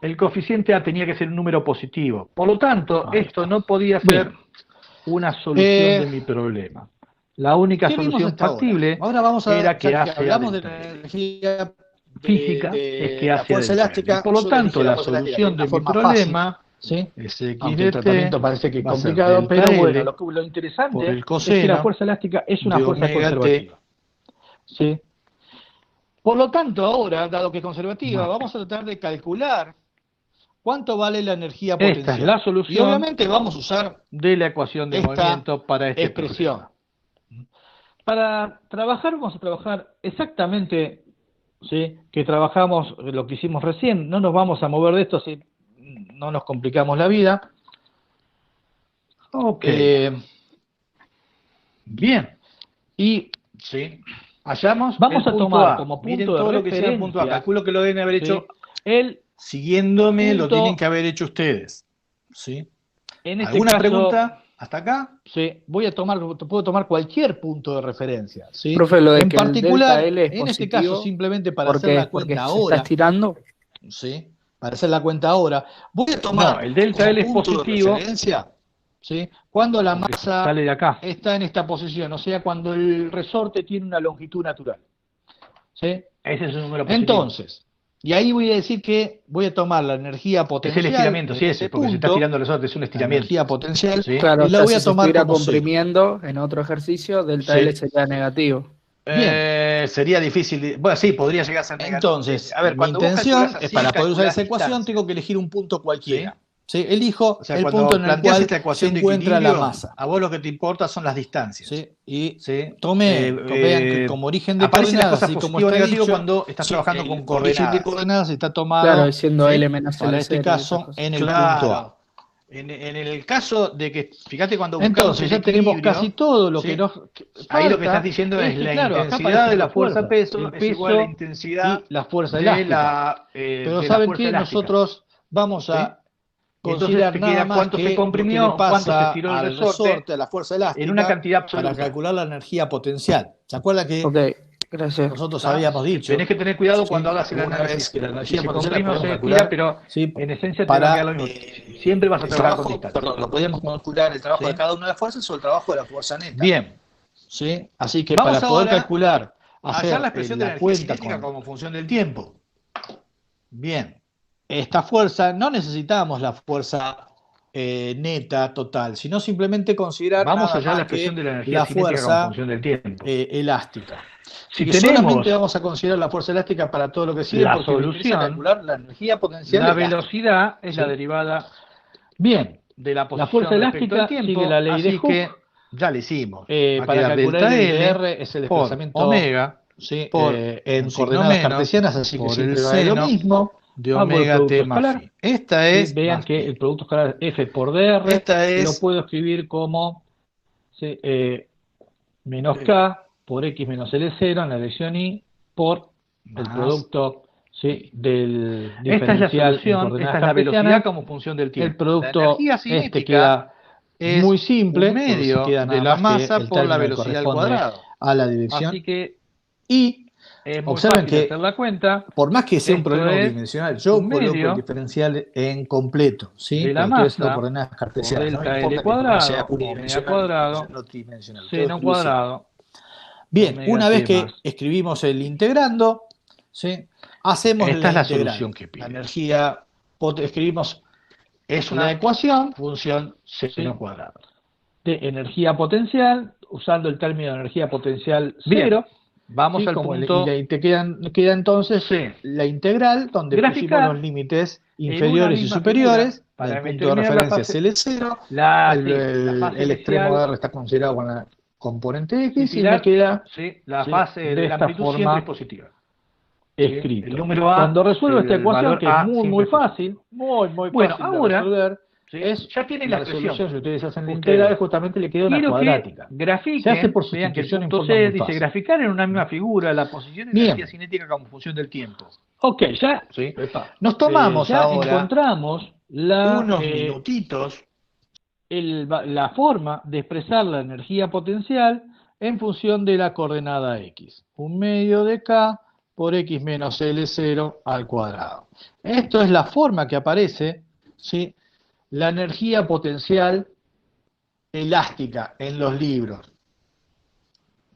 el coeficiente A tenía que ser un número positivo. Por lo tanto, Ahí esto está. no podía ser Bien. una solución de mi problema. La única ¿Qué vimos solución hasta factible ahora vamos a, era que ya A que sea hablamos de delta la L. energía Física de es que la A sea fuerza delta L. elástica. Por lo yo le tanto, dije, la fuerza elástica solución tiene de una mi forma fácil, problema, ¿sí? Sx Aunque de el tratamiento t, parece que es va a ser complicado, delta pero bueno, L lo por interesante el es que la coseno fuerza elástica es una de fuerza omega t. conservativa. ¿Sí? Por lo tanto, ahora, dado que es conservativa, Bueno. vamos a tratar de calcular cuánto vale la energía Esta potencial. es la Y solución obviamente vamos a usar de la ecuación de esta movimiento para este expresión. problema. Para trabajar, vamos a trabajar exactamente, ¿sí?, que trabajamos lo que hicimos recién. No nos vamos a mover de esto si no nos complicamos la vida. Ok. Bien. Y ¿Sí? hallamos Vamos el a punto tomar A. como Miren punto de todo lo que sea el punto A. referencia, Calculo que lo deben haber ¿sí?, hecho el siguiéndome, lo punto, tienen que haber hecho ustedes. ¿Sí? en este ¿Alguna caso, pregunta hasta acá? sí, puedo tomar cualquier punto de referencia, ¿sí? Profe, lo de En que el particular, delta L es en este positivo, caso, simplemente para ¿por hacer qué? la Porque cuenta se está ahora, estirando. ¿sí?, para hacer la cuenta ahora, voy a tomar No, el delta como L es punto de positivo. referencia, ¿sí?, cuando la Porque masa sale de acá. está en esta posición, o sea, cuando el resorte tiene una longitud natural, ¿sí? Ese es un número positivo. Entonces, y ahí voy a decir que voy a tomar la energía Es potencial el estiramiento, en sí, ese ese, porque se está punto, estirando el resorte, es un la estiramiento. energía potencial, ¿Sí? Claro, y la o voy sea, a si se tomar estuviera como cero. comprimiendo en otro ejercicio, delta Sí. L sería negativo. Bien. Sería difícil. Bueno, sí, podría llegar a ser negativo. Entonces, A ver, mi cuando vos intención calculás es, así, para poder usar calculás esa ecuación, distancia. tengo que elegir un punto cualquiera. ¿Sí? ¿Sí? Elijo O sea, el cuando punto en el planteás cual esta se ecuación de encuentra la equilibrio, masa. a vos lo que te importa son las distancias. ¿Sí? Y ¿Sí? vean que como origen de aparecen las coordenadas, cosas así como positivo o está negativo dicho, cuando estás trabajando con el origen de coordenadas. coordenadas está Claro, tomado, siendo ¿sí?, L menos para L0 este y esas caso cosas. en el punto A. Claro. En el caso de que, fíjate, cuando buscamos Entonces el ya tenemos equilibrio, casi todo lo ¿sí?, que nos ahí lo que falta estás diciendo es la claro, acá intensidad aparecen de la dos fuerzas, fuerza-peso el es igual a la peso intensidad y la fuerza de elástica. Pero la ¿saben fuerza qué? elástica. Nosotros vamos ¿Sí? a Y entonces considerar te nada queda más cuánto que se lo que comprimió, le cuánto se pasa estiró el al resorte a la fuerza en una elástica cantidad para absoluta. calcular la energía potencial. ¿Se acuerdan que Ok, gracias. nosotros ¿Está? habíamos dicho, Tenés que tener cuidado ¿sí?, cuando hagas el alguna análisis, vez que la si energía se potencial la comprime o podemos se estira, calcular, pero ¿sí?, en esencia te va a quedar para lo mismo. Siempre vas a el trabajar con trabajo, distancia. perdón, lo podemos calcular el trabajo ¿Sí? de cada una de las fuerzas o el trabajo de la fuerza neta. Bien. ¿Sí? Así que Vamos para poder ahora calcular, a hallar hacer la expresión de la la energía cuenta cinética con como función del tiempo. bien esta fuerza, no necesitamos la fuerza neta total, sino simplemente considerar Vamos a nada hallar la más expresión que de la energía la cinética como fuerza función del tiempo. elástica. Si Así que tenemos solamente vamos a considerar la fuerza elástica para todo lo que sigue, la porque me interesa solución, calcular la energía potencial la elástica. velocidad es la ¿Sí? derivada Bien, de la la posición fuerza respecto al elástica tiempo, sigue la ley de así Hooke. que ya le hicimos. Va a Para quedar calcular delta el L LR es el por desplazamiento, omega ¿sí?, por en un signo coordenadas menos cartesianas, así que por el siempre vale lo seno mismo. de Hago el omega producto t más escalar. phi. Esta ¿Sí? es Vean más que phi. el producto escalar F por DR Esta lo es puedo escribir como, ¿sí?, menos K por X menos L0 en la elección I por el más. producto, ¿sí?, del Esta es la diferencial en solución, coordenadas esta es la cartesianas. velocidad como función del tiempo. El producto La energía cinética queda es muy simple, un medio porque queda de nada la más masa que el por la término que velocidad al corresponde cuadrado. a la dirección. Así que Y es muy observen fácil que hacer la cuenta. por más que sea un Esto problema es unidimensional, yo un coloco el medio diferencial en completo, ¿sí? de la Porque estoy haciendo masa coordenadas por cartesianas. No me delta L importa que el problema sea cuadrado, omega unidimensional cuadrado, no tridimensional. Todo seno exclusivo. cuadrado, Bien, omega una vez t que más. escribimos el integrando, ¿sí?, hacemos Esta la es la integral. solución que pide. La energía, escribimos Es la una ecuación, función seno ¿sí?, cuadrado. de energía potencial, usando el término de energía potencial Bien, cero. vamos ¿Sí? al Como punto. y te queda entonces Sí. la integral, donde pusimos Graficar los límites en una inferiores y misma superiores. figura, para El punto de determinar la referencia es fase- L0. la El fase extremo inicial R está considerado con la componente y X y me tirar, queda, sí, la ¿sí?, fase de de la esta amplitud siempre forma es positiva. escrito. El número A, Cuando resuelvo esta el ecuación, valor que es A muy siempre es positivo. fácil, muy Bueno, fácil de ahora, resolver, ¿sí? Ya tienen La la resolución, expresión. si ustedes hacen la Ustedes. integral, justamente le queda una Quiero cuadrática. que grafiquen, Se hace por vean que el sustitución en punto forma C muy dice fácil. graficar en una misma figura la posición y la Bien. energía cinética como función del tiempo. Ok, ya, ¿Sí? epa, Nos tomamos ya ahora encontramos unos minutitos. la forma de expresar la energía potencial en función de la coordenada x. 1/2 de k por x menos L0 al cuadrado. Esto es la forma que aparece, ¿sí?, la energía potencial elástica en los libros.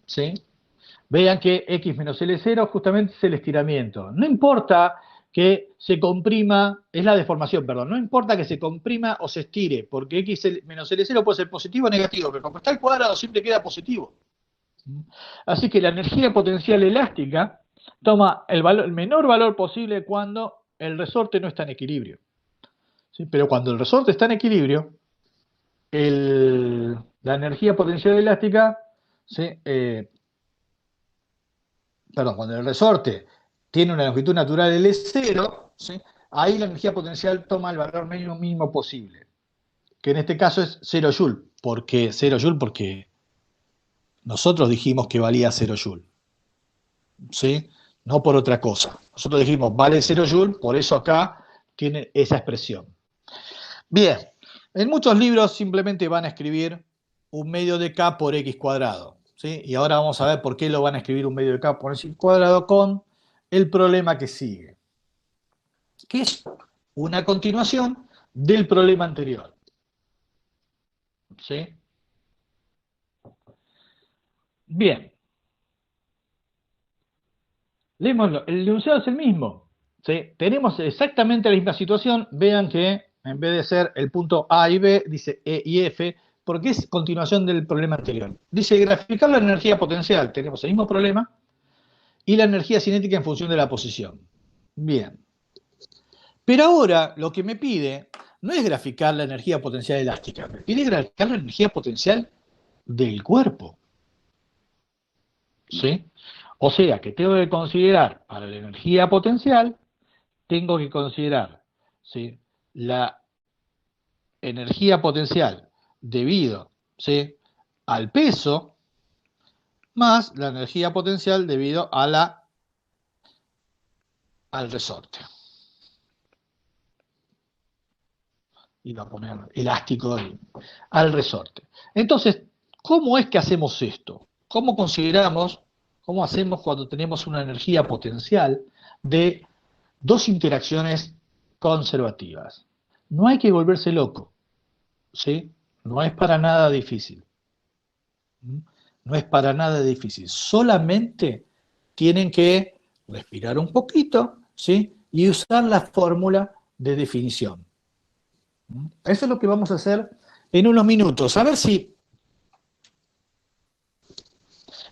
¿Sí? Vean que x menos L0 justamente es el estiramiento. No importa que se comprima, es la deformación, perdón, no importa que se comprima o se estire, porque x menos L0 puede ser positivo o negativo, pero como está al cuadrado siempre queda positivo. Así que la energía potencial elástica toma el menor valor posible cuando el resorte no está en equilibrio. ¿Sí? Pero cuando el resorte está en equilibrio, la energía potencial elástica, ¿sí?, cuando el resorte tiene una longitud natural L0, ¿sí?, ahí la energía potencial toma el valor mínimo posible, que en este caso es 0 Joule. ¿Por qué 0 Joule? Porque nosotros dijimos que valía 0 Joule, ¿sí?, no por otra cosa. Nosotros dijimos vale 0 Joule, por eso acá tiene esa expresión. Bien, en muchos libros simplemente van a escribir 1/2 de k por x cuadrado. ¿Sí? Y ahora vamos a ver por qué lo van a escribir 1/2 de k por x cuadrado con el problema que sigue, que es una continuación del problema anterior. ¿Sí? Bien. Leémoslo. El enunciado es el mismo. ¿Sí? Tenemos exactamente la misma situación. Vean que en vez de ser el punto A y B, dice E y F, porque es continuación del problema anterior. Dice graficar la energía potencial. Tenemos el mismo problema. Y la energía cinética en función de la posición. Bien. Pero ahora lo que me pide no es graficar la energía potencial elástica, me pide graficar la energía potencial del cuerpo. ¿Sí? O sea que tengo que considerar para la energía potencial, tengo que considerar, ¿sí?, la energía potencial debido, ¿sí?, al peso más la energía potencial debido a al resorte. Y va a poner elástico al resorte. Entonces, ¿cómo es que hacemos esto? ¿Cómo hacemos cuando tenemos una energía potencial de dos interacciones conservativas? No hay que volverse loco, ¿sí? No es para nada difícil. No es para nada difícil. Solamente tienen que respirar un poquito, ¿sí?, y usar la fórmula de definición. Eso es lo que vamos a hacer en unos minutos. A ver si...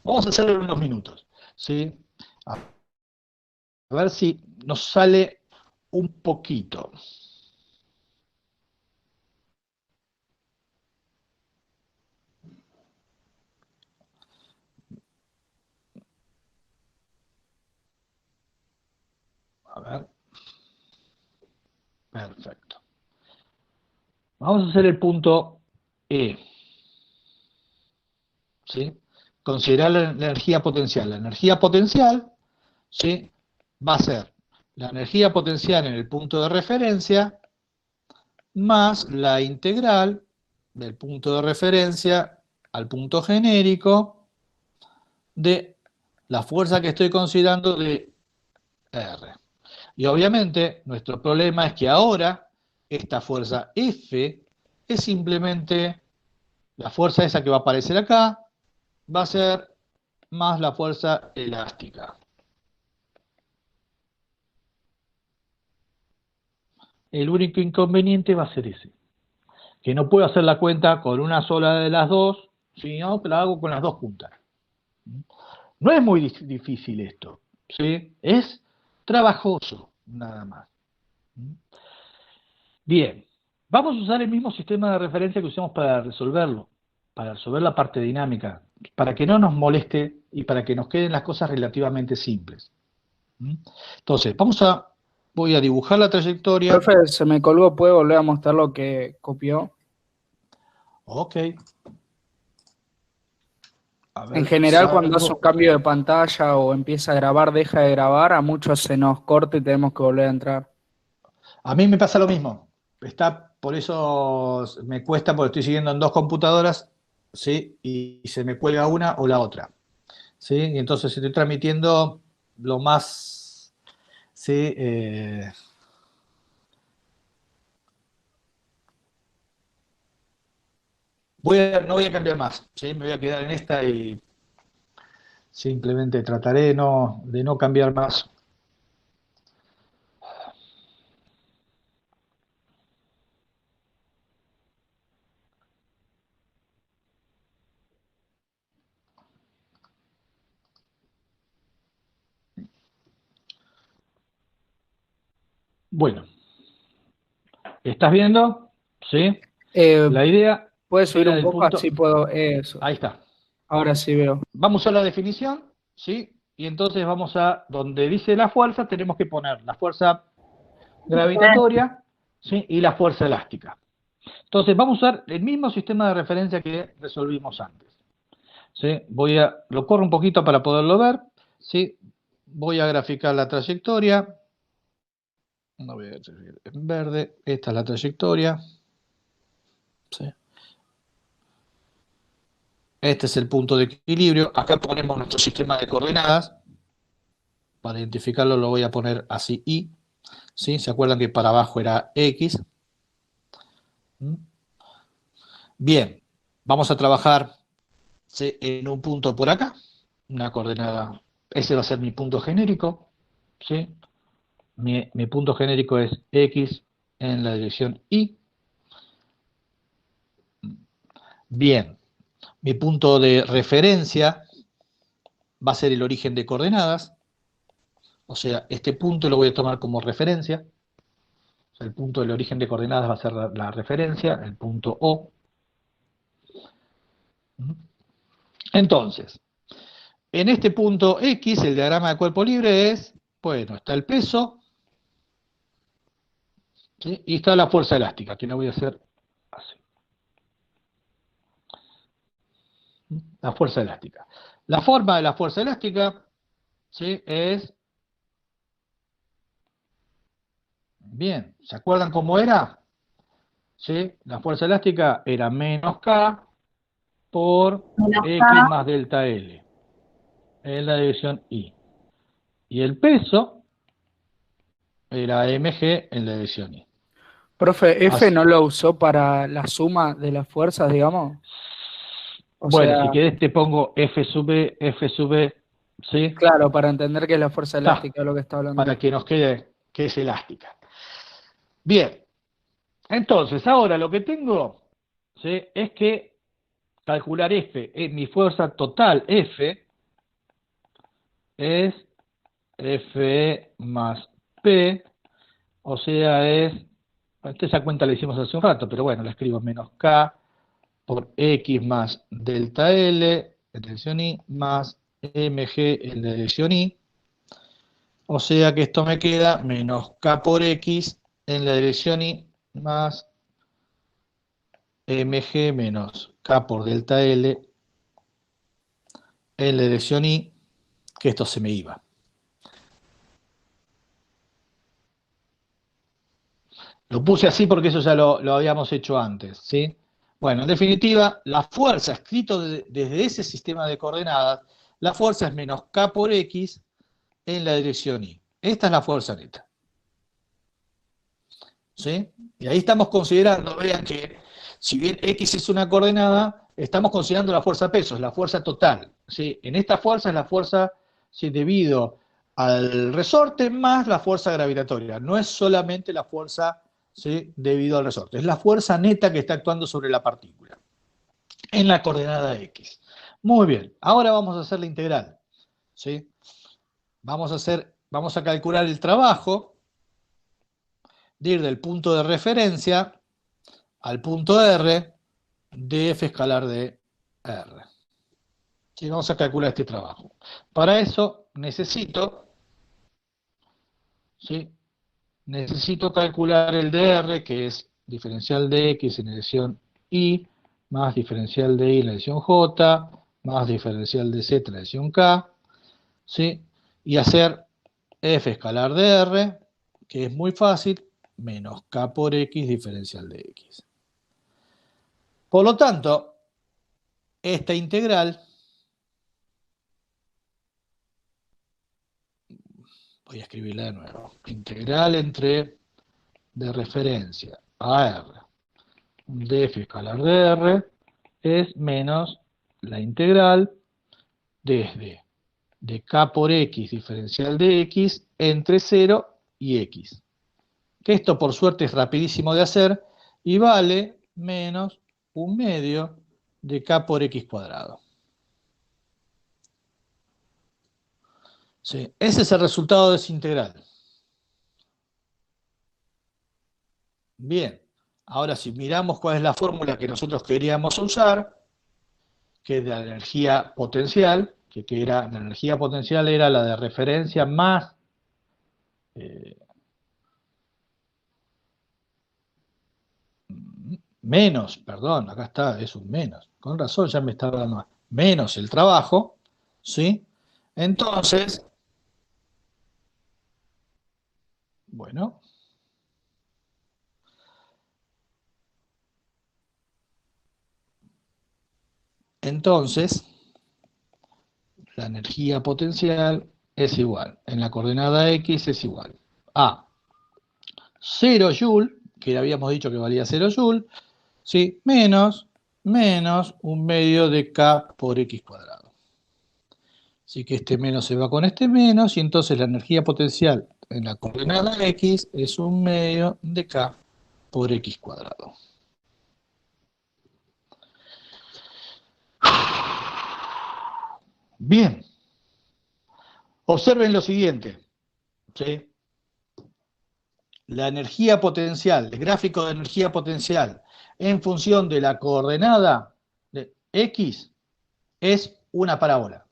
Vamos a hacerlo en unos minutos, ¿sí? A ver si nos sale un poquito. A ver. Perfecto. Vamos a hacer el punto E. ¿Sí? Considerar la energía potencial. La energía potencial, ¿sí?, va a ser la energía potencial en el punto de referencia más la integral del punto de referencia al punto genérico de la fuerza que estoy considerando de R. Y obviamente nuestro problema es que ahora esta fuerza F es simplemente la fuerza esa que va a aparecer acá, va a ser más la fuerza elástica. El único inconveniente va a ser ese, que no puedo hacer la cuenta con una sola de las dos, sino que la hago con las dos juntas. No es muy difícil esto, ¿sí? Es trabajoso, nada más. Bien, vamos a usar el mismo sistema de referencia que usamos para resolverlo, para resolver la parte dinámica, para que no nos moleste y para que nos queden las cosas relativamente simples. Entonces, vamos a voy a dibujar la trayectoria. Profe, se me colgó, ¿puede volver a mostrar lo que copió? Ok. A ver, En general, cuando hace salgo. un cambio de pantalla o empieza a grabar, deja de grabar, a muchos se nos corta y tenemos que volver a entrar. A mí me pasa lo mismo. Por eso me cuesta, porque estoy siguiendo en dos computadoras, ¿sí? Y se me cuelga una o la otra, ¿sí? Y entonces estoy transmitiendo lo más, ¿sí? No voy a cambiar más, ¿sí? Me voy a quedar en esta y simplemente trataré de no cambiar más. Bueno, ¿estás viendo? ¿Sí? Eh, La idea ¿Puede subir era un del poco? punto... Así puedo. Eso. Ahí está. Ahora sí veo. Vamos a la definición, ¿sí? Y entonces vamos a, donde dice la fuerza, tenemos que poner la fuerza gravitatoria, ¿sí? Y la fuerza elástica. Entonces vamos a usar el mismo sistema de referencia que resolvimos antes, ¿sí? Lo corro un poquito para poderlo ver, ¿sí? Voy a graficar la trayectoria. No voy a escribir en verde. Esta es la trayectoria, ¿sí? Este es el punto de equilibrio. Acá ponemos nuestro sistema de coordenadas. Para identificarlo lo voy a poner así, Y. ¿Sí? ¿Se acuerdan que para abajo era X? Bien, vamos a trabajar, ¿sí? En un punto por acá, una coordenada. Ese va a ser mi punto genérico, ¿sí? Mi punto genérico es X en la dirección Y. Bien, mi punto de referencia va a ser el origen de coordenadas. O sea, este punto lo voy a tomar como referencia. O sea, el punto del origen de coordenadas va a ser la referencia, el punto O. Entonces, en este punto X, el diagrama de cuerpo libre es, bueno, está el peso, ¿sí? Y está la fuerza elástica, que la voy a hacer así. La fuerza elástica. La forma de la fuerza elástica, ¿sí? Es, bien, ¿se acuerdan cómo era? ¿Sí? La fuerza elástica era menos K por X más delta L en la división Y. Y el peso era mg en la división Y. Profe, F Así. no lo usó para la suma de las fuerzas, digamos. O Bueno, sea, si querés te pongo F sub E, ¿sí? claro, para entender que es la fuerza Está, elástica lo que está hablando. para que nos quede que es elástica. Bien, entonces ahora lo que tengo, ¿sí? Es que calcular F, mi fuerza total F, es Fe más P, o sea, esa cuenta la hicimos hace un rato, pero bueno, la escribo menos K por X más delta L en dirección Y más mg en la dirección Y, o sea que esto me queda menos K por X en la dirección Y más mg menos K por delta L en la dirección Y, que esto se me iba. Lo puse así porque eso ya lo habíamos hecho antes, ¿sí? Bueno, en definitiva, la fuerza, escrito desde ese sistema de coordenadas, la fuerza es menos K por X en la dirección Y. Esta es la fuerza neta, ¿sí? Y ahí estamos considerando, vean que si bien X es una coordenada, estamos considerando la fuerza peso, es la fuerza total, ¿sí? En esta fuerza es la fuerza, ¿sí? Debido al resorte más la fuerza gravitatoria. No es solamente la fuerza, ¿sí? Debido al resorte. Es la fuerza neta que está actuando sobre la partícula en la coordenada X. Muy bien, ahora vamos a hacer la integral, ¿sí? Vamos a calcular el trabajo de ir del punto de referencia al punto R de f escalar de R. ¿Sí? Vamos a calcular este trabajo. Para eso necesito, ¿sí? necesito calcular el dr, que es diferencial de x en la dirección y, más diferencial de y en la dirección j, más diferencial de z en la dirección k, ¿sí? Y hacer f escalar dr, que es muy fácil, menos k por x diferencial de x. Por lo tanto, esta integral, voy a escribirla de nuevo, integral entre de referencia a r de f escalar de r es menos la integral desde de k por x diferencial de x entre 0 y x. Que esto por suerte es rapidísimo de hacer y vale menos 1/2 de k por x cuadrado. Sí, ese es el resultado de esa integral. Bien, ahora si miramos cuál es la fórmula que nosotros queríamos usar, que es de la energía potencial, que era, la energía potencial era la de referencia más menos, perdón, acá está, es un menos, con razón ya me estaba dando más, menos el trabajo, ¿sí? Entonces, bueno, entonces, la energía potencial es igual, en la coordenada X es igual a 0 joule, que habíamos dicho que valía 0 joule, ¿sí? Menos 1/2 de k por x cuadrado. Así que este menos se va con este menos, y entonces la energía potencial en la coordenada X es 1/2 de k por x cuadrado. Bien. Observen lo siguiente, ¿sí? La energía potencial, el gráfico de energía potencial en función de la coordenada de X es una parábola.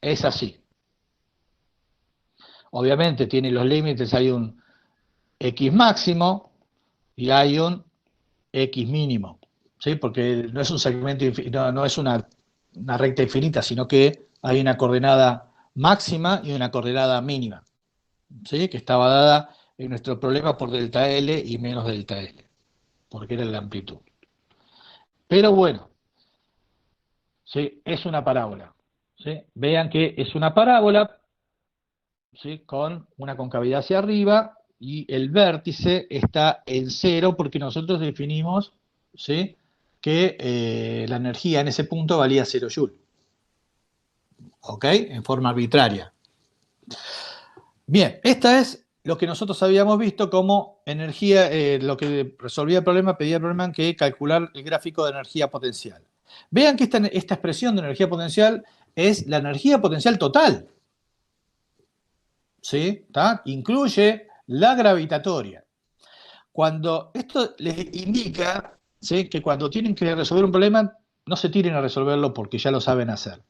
Es así. Obviamente tiene los límites, hay un X máximo y hay un X mínimo, ¿sí? Porque no es un segmento, no es una recta infinita, sino que hay una coordenada máxima y una coordenada mínima, ¿sí? Que estaba dada en nuestro problema por delta L y menos delta L, porque era la amplitud. Pero bueno, ¿sí? Es una parábola, ¿sí? Vean que es una parábola, ¿sí? Con una concavidad hacia arriba y el vértice está en 0 porque nosotros definimos, ¿sí? Que la energía en ese punto valía 0 joule. ¿Ok? En forma arbitraria. Bien, esta es lo que nosotros habíamos visto como energía, lo que resolvía el problema, pedía el problema que calcular el gráfico de energía potencial. Vean que esta expresión de energía potencial es la energía potencial total. ¿Sí? ¿Tá? Incluye la gravitatoria. Cuando esto les indica, ¿sí? Que cuando tienen que resolver un problema, no se tiren a resolverlo porque ya lo saben hacer.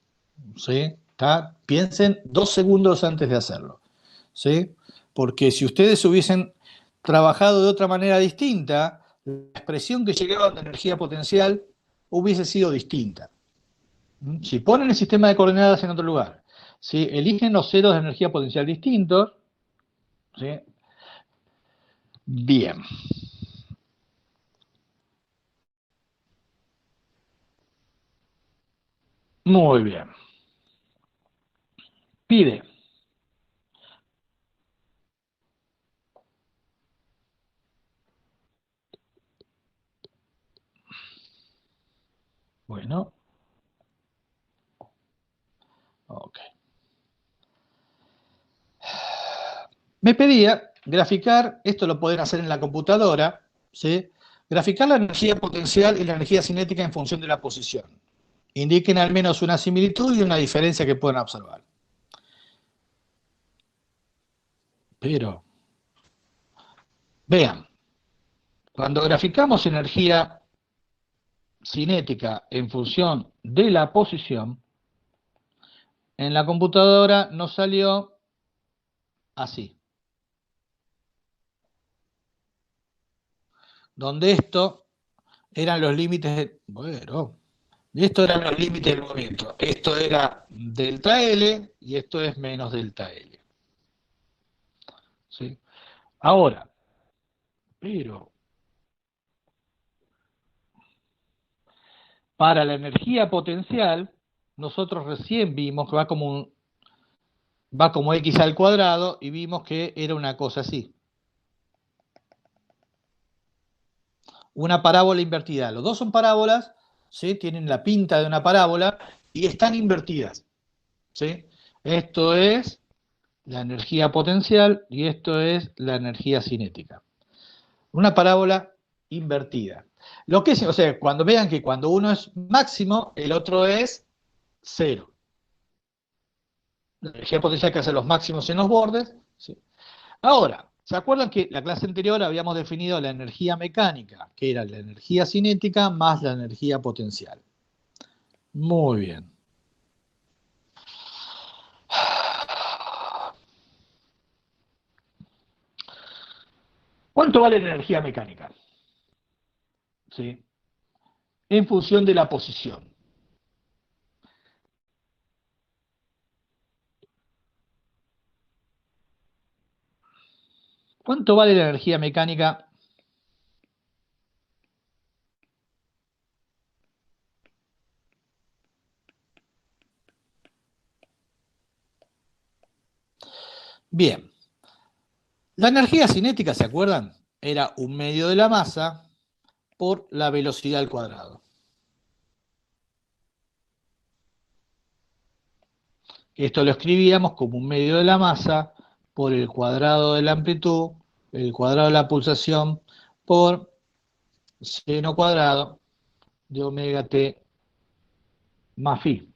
¿Sí? ¿Tá? Piensen 2 segundos antes de hacerlo. ¿Sí? Porque si ustedes hubiesen trabajado de otra manera distinta, la expresión que llegaban de energía potencial hubiese sido distinta. Si ponen el sistema de coordenadas en otro lugar, si eligen los ceros de energía potencial distintos, ¿sí? Bien. Muy bien. Pide. Bueno. Ok. Me pedía graficar, esto lo pueden hacer en la computadora, ¿sí? Graficar la energía potencial y la energía cinética en función de la posición. Indiquen al menos una similitud y una diferencia que puedan observar. Pero, vean, cuando graficamos energía cinética en función de la posición, en la computadora nos salió así. Donde esto eran los límites, bueno, esto eran los límites del movimiento. Esto era delta L y esto es menos delta L. ¿Sí? Ahora, pero para la energía potencial, nosotros recién vimos que va como x al cuadrado y vimos que era una cosa así. Una parábola invertida. Los dos son parábolas, ¿sí? Tienen la pinta de una parábola y están invertidas. ¿Sí? Esto es la energía potencial y esto es la energía cinética. Una parábola invertida. Lo que es, o sea, cuando vean que cuando uno es máximo, el otro es cero. La energía potencial que hace los máximos en los bordes. ¿Sí? Ahora, ¿se acuerdan que la clase anterior habíamos definido la energía mecánica, que era la energía cinética más la energía potencial? Muy bien. ¿Cuánto vale la energía mecánica? ¿Sí? En función de la posición. ¿Cuánto vale la energía mecánica? Bien. La energía cinética, ¿se acuerdan? Era un medio de la masa por la velocidad al cuadrado. Esto lo escribíamos como un medio de la masa por el cuadrado de la amplitud, el cuadrado de la pulsación, por seno cuadrado de omega t más phi.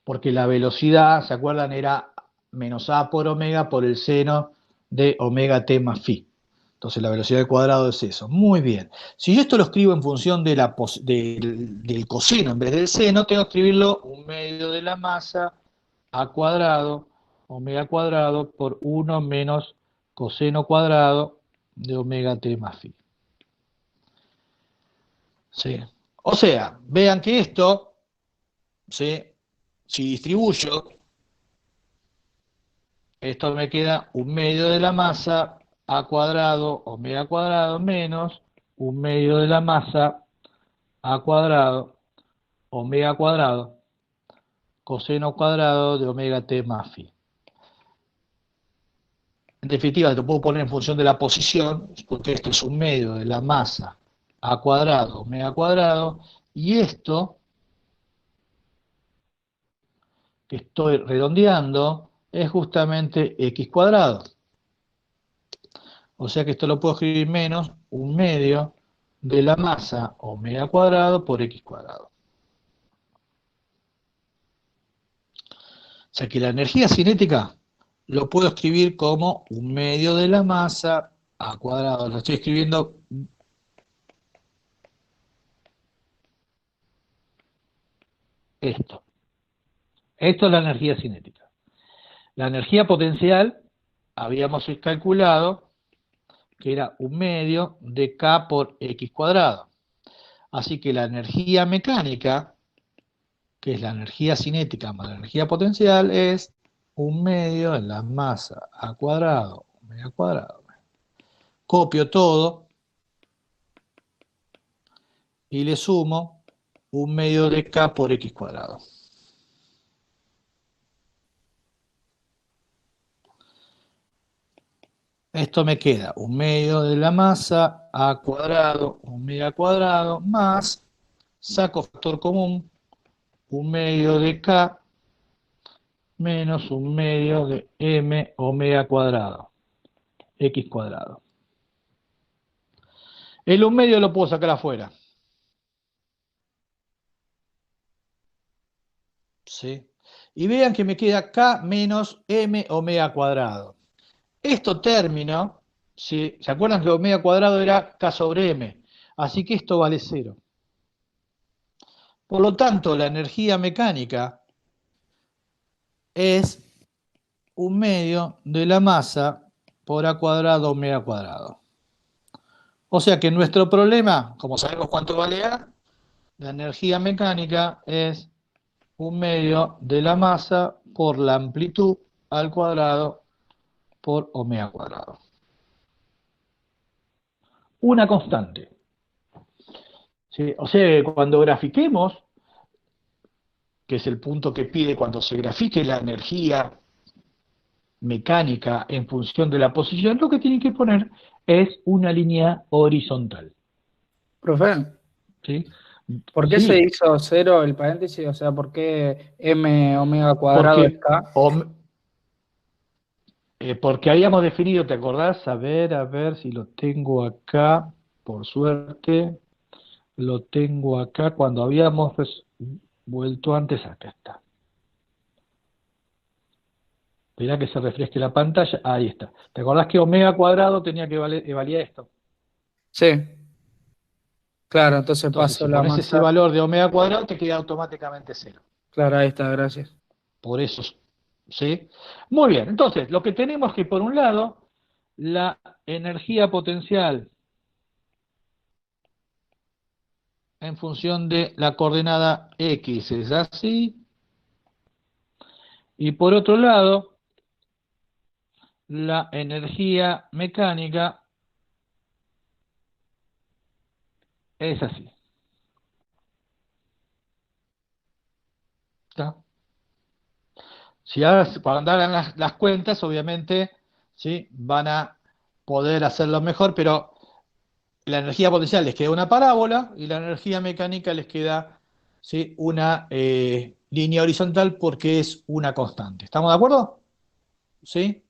Porque la velocidad, ¿se acuerdan? Era menos a por omega por el seno de omega t más phi. Entonces la velocidad al cuadrado es eso. Muy bien. Si yo esto lo escribo en función de del coseno en vez del seno, tengo que escribirlo un medio de la masa a cuadrado, omega cuadrado, por 1 menos coseno cuadrado de omega t más phi. ¿Sí? O sea, vean que esto, ¿sí? Si distribuyo, esto me queda un medio de la masa a cuadrado, omega cuadrado, menos un medio de la masa a cuadrado, omega cuadrado, coseno cuadrado de omega t más phi. En definitiva, lo puedo poner en función de la posición, porque esto es un medio de la masa a cuadrado, omega cuadrado, y esto, que estoy redondeando, es justamente x cuadrado. O sea que esto lo puedo escribir menos un medio de la masa omega cuadrado por x cuadrado. O sea que la energía cinética lo puedo escribir como un medio de la masa a cuadrado. Lo estoy escribiendo esto. Esto es la energía cinética. La energía potencial habíamos calculado que era un medio de K por X cuadrado. Así que la energía mecánica, que es la energía cinética más la energía potencial, es un medio de la masa a cuadrado, omega cuadrado. Copio todo y le sumo un medio de K por X cuadrado. Esto me queda un medio de la masa a cuadrado, omega cuadrado, más, saco factor común, un medio de K menos un medio de M omega cuadrado, X cuadrado. El un medio lo puedo sacar afuera. ¿Sí? Y vean que me queda K menos M omega cuadrado. Esto término ¿sí? ¿Se acuerdan que omega cuadrado era K sobre M? Así que esto vale 0. Por lo tanto, la energía mecánica es 1/2 de la masa por A cuadrado omega cuadrado. O sea que nuestro problema, como sabemos cuánto vale A, la energía mecánica es 1/2 de la masa por la amplitud al cuadrado por omega cuadrado. Una constante. ¿Sí? O sea que cuando grafiquemos, que es el punto que pide cuando se grafique la energía mecánica en función de la posición, lo que tienen que poner es una línea horizontal. Profe, ¿Sí? ¿por qué Sí, se hizo 0 el paréntesis? O sea, ¿por qué m omega cuadrado es porque, k? porque habíamos definido, ¿te acordás? A ver si lo tengo acá, por suerte, lo tengo acá cuando habíamos vuelto antes, acá está. Esperá que se refresque la pantalla, ahí está. ¿Te acordás que omega cuadrado tenía que valía esto? Sí, claro, entonces Entonces, paso si la pones ese masa. valor de omega cuadrado, te queda automáticamente 0. Claro, ahí está, gracias. Por eso, ¿sí? Muy bien, entonces, lo que tenemos es que, por un lado, la energía potencial en función de la coordenada X es así, y por otro lado, la energía mecánica es así. ¿Está? Si ahora, cuando hagan las cuentas, obviamente, ¿sí? Van a poder hacerlo mejor, pero la energía potencial les queda una parábola y la energía mecánica les queda, ¿sí? Una línea horizontal porque es una constante. ¿Estamos de acuerdo? ¿Sí?